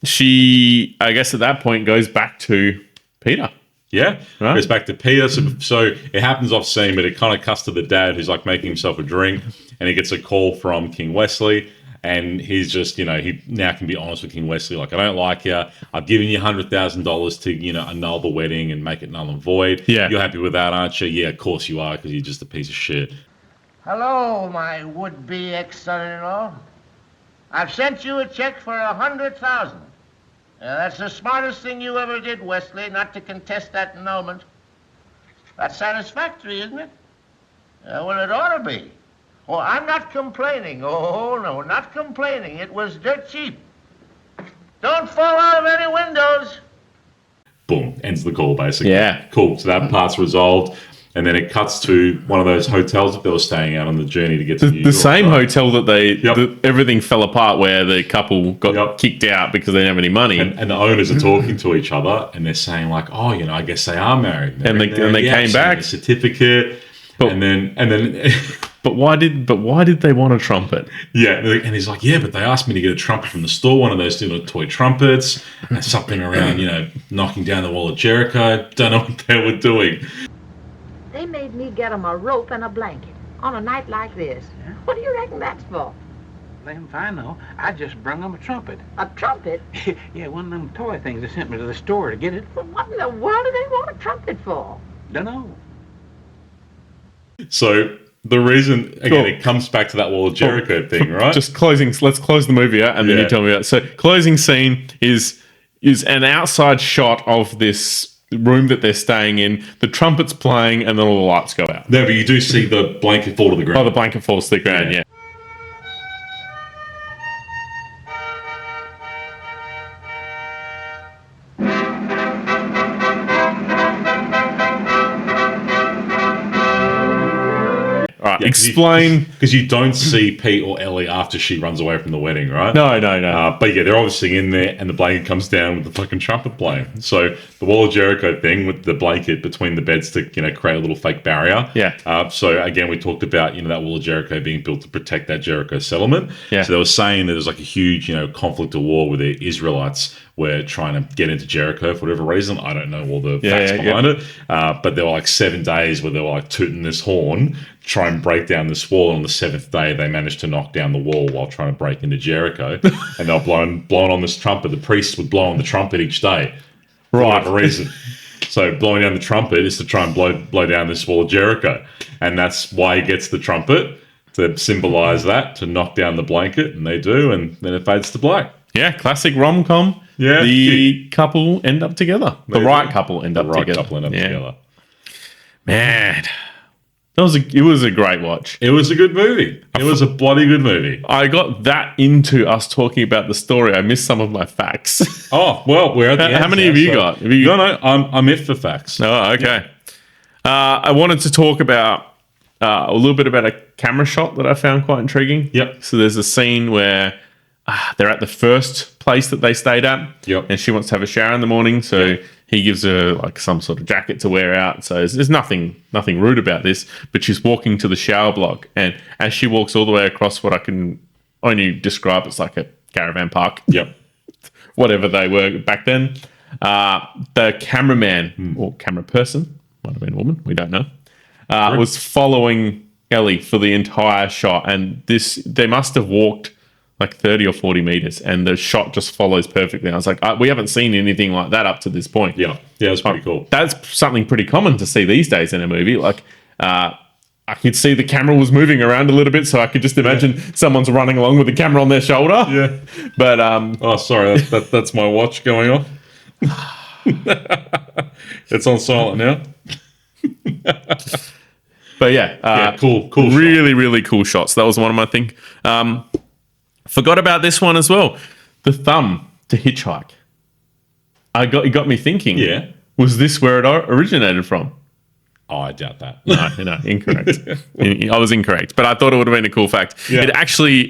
She, I guess, at that point goes back to Peter. Yeah, Right. goes back to Peter. So it happens off scene, but it kind of cuts to the dad who's like making himself a drink, and he gets a call from King Wesley, and he's just, you know, he now can be honest with King Wesley, like, I don't like you. I've given you $100,000 to, you know, annul the wedding and make it null and void. Yeah. You're happy with that, aren't you? Yeah, of course you are, because you're just a piece of shit. Hello, my would-be ex-son-in-law. I've sent you a check for $100,000. That's the smartest thing you ever did, Wesley, not to contest that annulment. That's satisfactory, isn't it? Well, it ought to be. Oh, I'm not complaining. Oh, no, not complaining. It was dirt cheap. Don't fall out of any windows. Boom, ends the call, basically. Yeah. Cool. So that part's resolved. And then it cuts to one of those hotels that they were staying at on the journey to get to New The York. same right? hotel that Yep. everything fell apart, where the couple got Yep. kicked out because they didn't have any money. And the owners are talking to each other, and they're saying like, "Oh, you know, I guess they are married." And they came back. a certificate, But- and then But why did they want a trumpet? yeah, and he's like, "Yeah, but they asked me to get a trumpet from the store, one of those little toy trumpets, and something around, you know, knocking down the wall of Jericho. Don't know what they were doing." They made me get 'em a rope and a blanket on a night like this. What do you reckon that's for? Them if I know. I just brung them a trumpet. A trumpet? Yeah, one of them toy things they sent me to the store to get it. Well, what in the world do they want a trumpet for? Dunno. So the reason again, Cool. it comes back to that wall of Jericho thing, right? Just closing. Let's close the movie out, and then Yeah. you tell me about. So, closing scene is an outside shot of this room that they're staying in. The trumpet's playing, and then all the lights go out. no, but you do see the blanket fall to the ground. Oh, the blanket falls to the ground. Yeah. Yeah. All right. Explain. Because you don't see Pete or Ellie after she runs away from the wedding, right? No. But yeah, they're obviously in there, and the blanket comes down with the fucking trumpet playing. So the wall of Jericho thing with the blanket between the beds to, you know, create a little fake barrier. Yeah. So again, we talked about, you know, that wall of Jericho being built to protect that Jericho settlement. Yeah. So they were saying that there's like a huge, you know, conflict or war with the Israelites were trying to get into Jericho for whatever reason. I don't know all the facts behind it. But there were like 7 days where they were like tooting this horn, try and break down this wall. And on the 7th day, they managed to knock down the wall while trying to break into Jericho. And they were blowing on this trumpet. The priests would blow on the trumpet each day for whatever reason. So blowing down the trumpet is to try and blow down this wall of Jericho. And that's why he gets the trumpet, to symbolize that, to knock down the blanket. And they do, and then it fades to black. Yeah, classic rom-com. Yeah, the couple end up together. The right couple end up together. Man, it was a great watch. It was a good movie. It was a bloody good movie. I got that into us talking about the story. I missed some of my facts. Oh, well, we're at the end. How many have you got? No, I'm it for facts. Oh, okay. I wanted to talk about a little bit about a camera shot that I found quite intriguing. Yep. So there's a scene where they're at the first place that they stayed at. Yep. And she wants to have a shower in the morning, so he gives her like some sort of jacket to wear out. So there's nothing rude about this, but she's walking to the shower block, and as she walks all the way across what I can only describe as like a caravan park. Yep. Whatever they were back then. The cameraman or camera person, might have been a woman, we don't know, was following Ellie for the entire shot, and they must have walked like 30 or 40 meters, and the shot just follows perfectly. I was like, we haven't seen anything like that up to this point. Yeah, it's pretty cool. That's something pretty common to see these days in a movie. Like, I could see the camera was moving around a little bit, so I could just imagine someone's running along with the camera on their shoulder. Yeah. But oh, sorry, that's my watch going off. It's on silent now. But yeah, cool. Really, really cool shots. That was one of my things. Forgot about this one as well. The thumb to hitchhike. It got me thinking. Yeah. Was this where it originated from? Oh, I doubt that. No, incorrect. I was incorrect, but I thought it would have been a cool fact. Yeah. It actually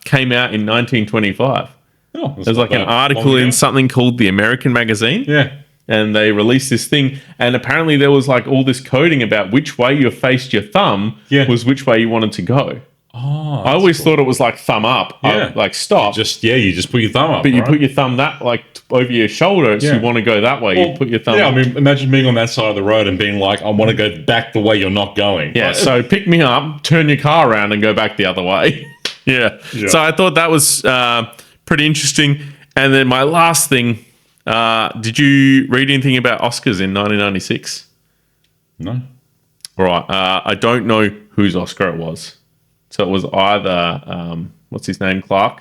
came out in 1925. Oh, there's like an article in something called The American Magazine. Yeah. And they released this thing, and apparently there was like all this coding about which way you faced your thumb was which way you wanted to go. Oh, I always thought it was like thumb up, like stop. You just put your thumb up, but you put your thumb that like over your shoulder, so you want to go that way. You put your thumb. Yeah, up. I mean, imagine being on that side of the road and being like, I want to go back the way you're not going. Yeah, so pick me up, turn your car around, and go back the other way. yeah. So I thought that was pretty interesting. And then my last thing, did you read anything about Oscars in 1996? No. All right. I don't know whose Oscar it was. So it was either, what's his name, Clark?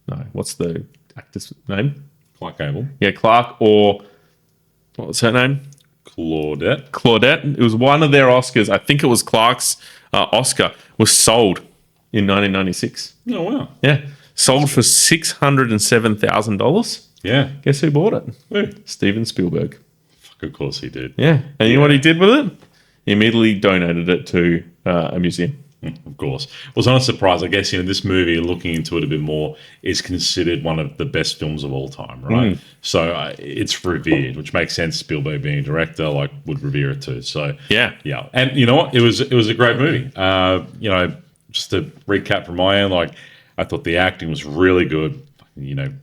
No, what's the actor's name? Clark Gable. Yeah, Clark, or what was her name? Claudette. It was one of their Oscars. I think it was Clark's Oscar was sold in 1996. Oh, wow. Yeah. Sold for $607,000. Yeah. Guess who bought it? Who? Steven Spielberg. Fuck, of course he did. Yeah. And you know what he did with it? He immediately donated it to a museum. Of course. Well, it's not a surprise. I guess, this movie, looking into it a bit more, is considered one of the best films of all time, right? So it's revered, which makes sense. Spielberg being a director, would revere it too. So yeah. And you know what? It was a great movie. Just to recap from my end, I thought the acting was really good.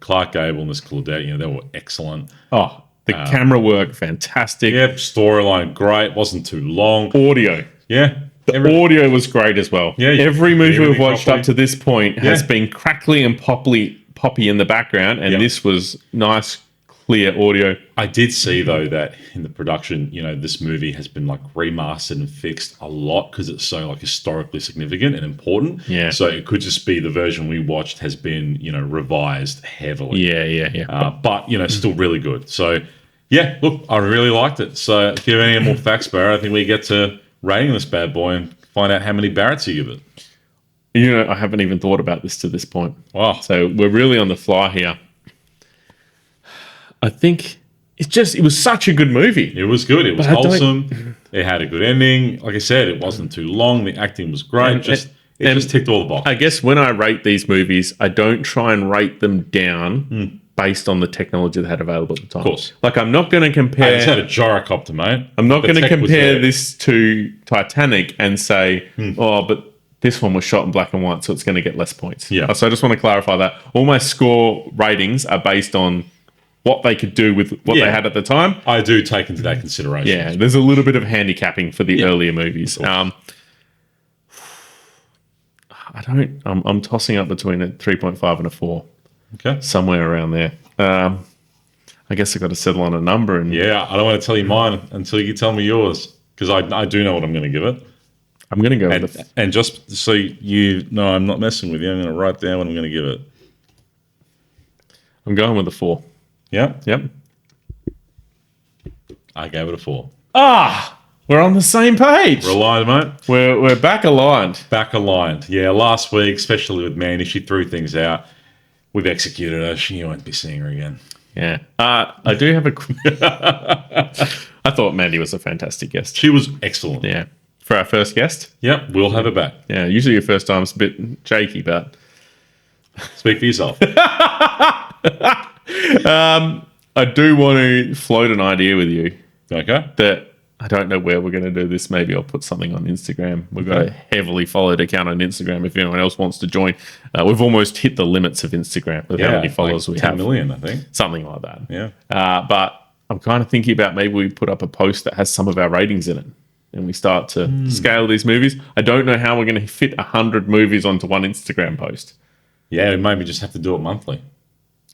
Clark Gable and this Claudette, they were excellent. Oh, the camera work, fantastic. Yep, storyline, great. Wasn't too long. Audio. Yeah. The audio was great as well. Yeah, every movie we've watched up to this point has been crackly and poppy in the background, and this was nice, clear audio. I did see, though, that in the production, this movie has been remastered and fixed a lot because it's so historically significant and important. Yeah. So it could just be the version we watched has been, revised heavily. Yeah. But still really good. So, yeah, look, I really liked it. So if you have any more facts, Barrett, I think we get to rating this bad boy and find out how many Barretts you give it. I haven't even thought about this to this point. Wow. So we're really on the fly here. I think it was such a good movie. It was good. It was wholesome. It had a good ending. Like I said, it wasn't too long. The acting was great. It just ticked all the boxes. I guess when I rate these movies, I don't try and rate them down based on the technology they had available at the time. Of course. I'm not going to compare... I just had a gyrocopter, mate. I'm not going to compare this to Titanic and say, but this one was shot in black and white, so it's going to get less points. Yeah. So I just want to clarify that. All my score ratings are based on what they could do with what Yeah. they had at the time. I do take into that consideration. Yeah, there's a little bit of handicapping for the earlier movies. I'm tossing up between a 3.5 and a 4. Okay. Somewhere around there. I guess I got to settle on a number. And Yeah, I don't want to tell you mine until you tell me yours, because I do know what I'm going to give it. I'm going to go with And just so you know, I'm not messing with you. I'm going to write down what I'm going to give it. I'm going with a 4. Yeah? Yep. I gave it a 4. We're on the same page. We're aligned, mate. We're back aligned. Back aligned. Yeah, last week, especially with Mandy, she threw things out. We've executed her. You won't be seeing her again. Yeah. I do have I thought Mandy was a fantastic guest. She was excellent. Yeah. For our first guest. Yep, we'll have her back. Yeah, usually your first time's a bit shaky, but... Speak for yourself. I do want to float an idea with you. Okay. That I don't know where we're going to do this. Maybe I'll put something on Instagram. We've got a heavily followed account on Instagram. If anyone else wants to join, we've almost hit the limits of Instagram with how many followers we 10 have. 10 million, I think. Something like that. Yeah. But I'm kind of thinking about maybe we put up a post that has some of our ratings in it, and we start to scale these movies. I don't know how we're going to fit 100 movies onto one Instagram post. Yeah, we maybe just have to do it monthly.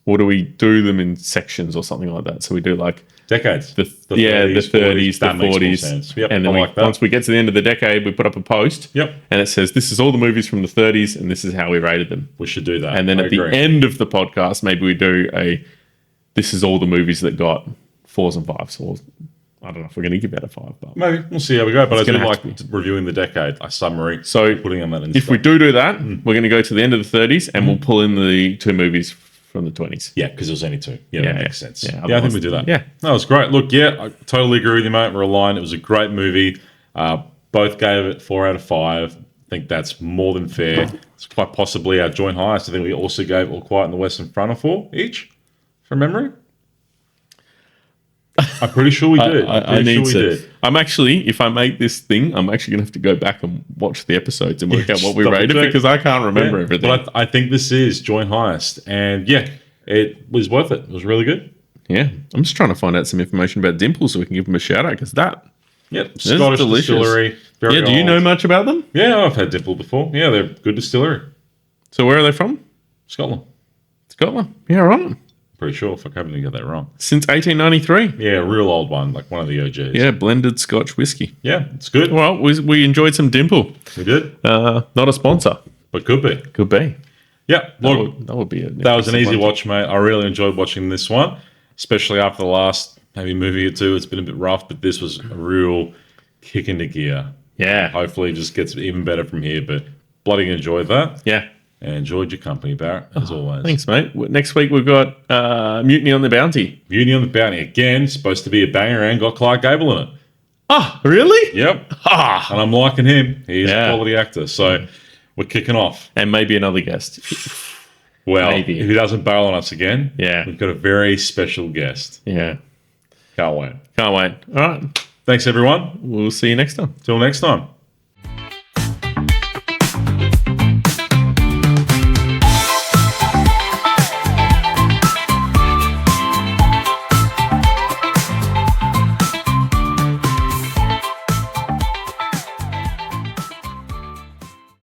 Or do we do them in sections or something like that? So we do like decades. The 30s, that the makes more 40s. sense. Yep, and then I like that. once we get to the end of the decade, we put up a post. Yep. And it says, this is all the movies from the 30s and this is how we rated them. We should do that. And then I at agree. the end of the podcast, maybe we do this is all the movies that got 4s and 5s. Or I don't know if we're going to give that a 5. But maybe. We'll see how we go. But It's I do gonna have like reviewing the decade, a summary. So putting on that in if we do that, we're going to go to the end of the 30s and we'll pull in the 2 movies from the 20s. Yeah, because there's only 2. Yeah, that makes sense. Yeah, Yeah, I think we do that. Yeah. That was great. Look, yeah, I totally agree with you, mate. We're aligned. It was a great movie. Both gave it 4 out of 5. I think that's more than fair. It's quite possibly our joint highest. I think we also gave All Quiet on the Western Front a 4 each, from memory. I'm pretty sure we did. I need to. I'm actually, if I make this thing, I'm actually going to have to go back and watch the episodes and work out what we rated because I can't remember everything. But I think this is joint highest. And yeah, it was worth it. It was really good. Yeah. I'm just trying to find out some information about Dimple so we can give them a shout out because that. Yep. Scottish distillery. Very do you know much about them? Yeah, I've had Dimple before. Yeah, they're a good distillery. So where are they from? Scotland. Scotland. Yeah, right. Pretty sure if I haven't got that wrong. Since 1893. Yeah, a real old one, like one of the OGs. Yeah, blended Scotch whiskey. Yeah, it's good. Well, we enjoyed some Dimple. We did. Not a sponsor. But could be. Could be. Yeah, look, that would be that was an easy watch, mate. I really enjoyed watching this one, especially after the last maybe movie or two. It's been a bit rough, but this was a real kick into gear. Yeah. Hopefully it just gets even better from here, but bloody enjoyed that. Yeah. And enjoyed your company, Barrett, as always. Thanks, mate. Next week we've got Mutiny on the Bounty. Mutiny on the Bounty. Again, supposed to be a banger and got Clark Gable in it. Oh, really? Yep. Ah. And I'm liking him. He's a quality actor. So we're kicking off. And maybe another guest. Well, maybe. If he doesn't bail on us again, yeah, we've got a very special guest. Yeah. Can't wait. Can't wait. All right. Thanks, everyone. We'll see you next time. Till next time.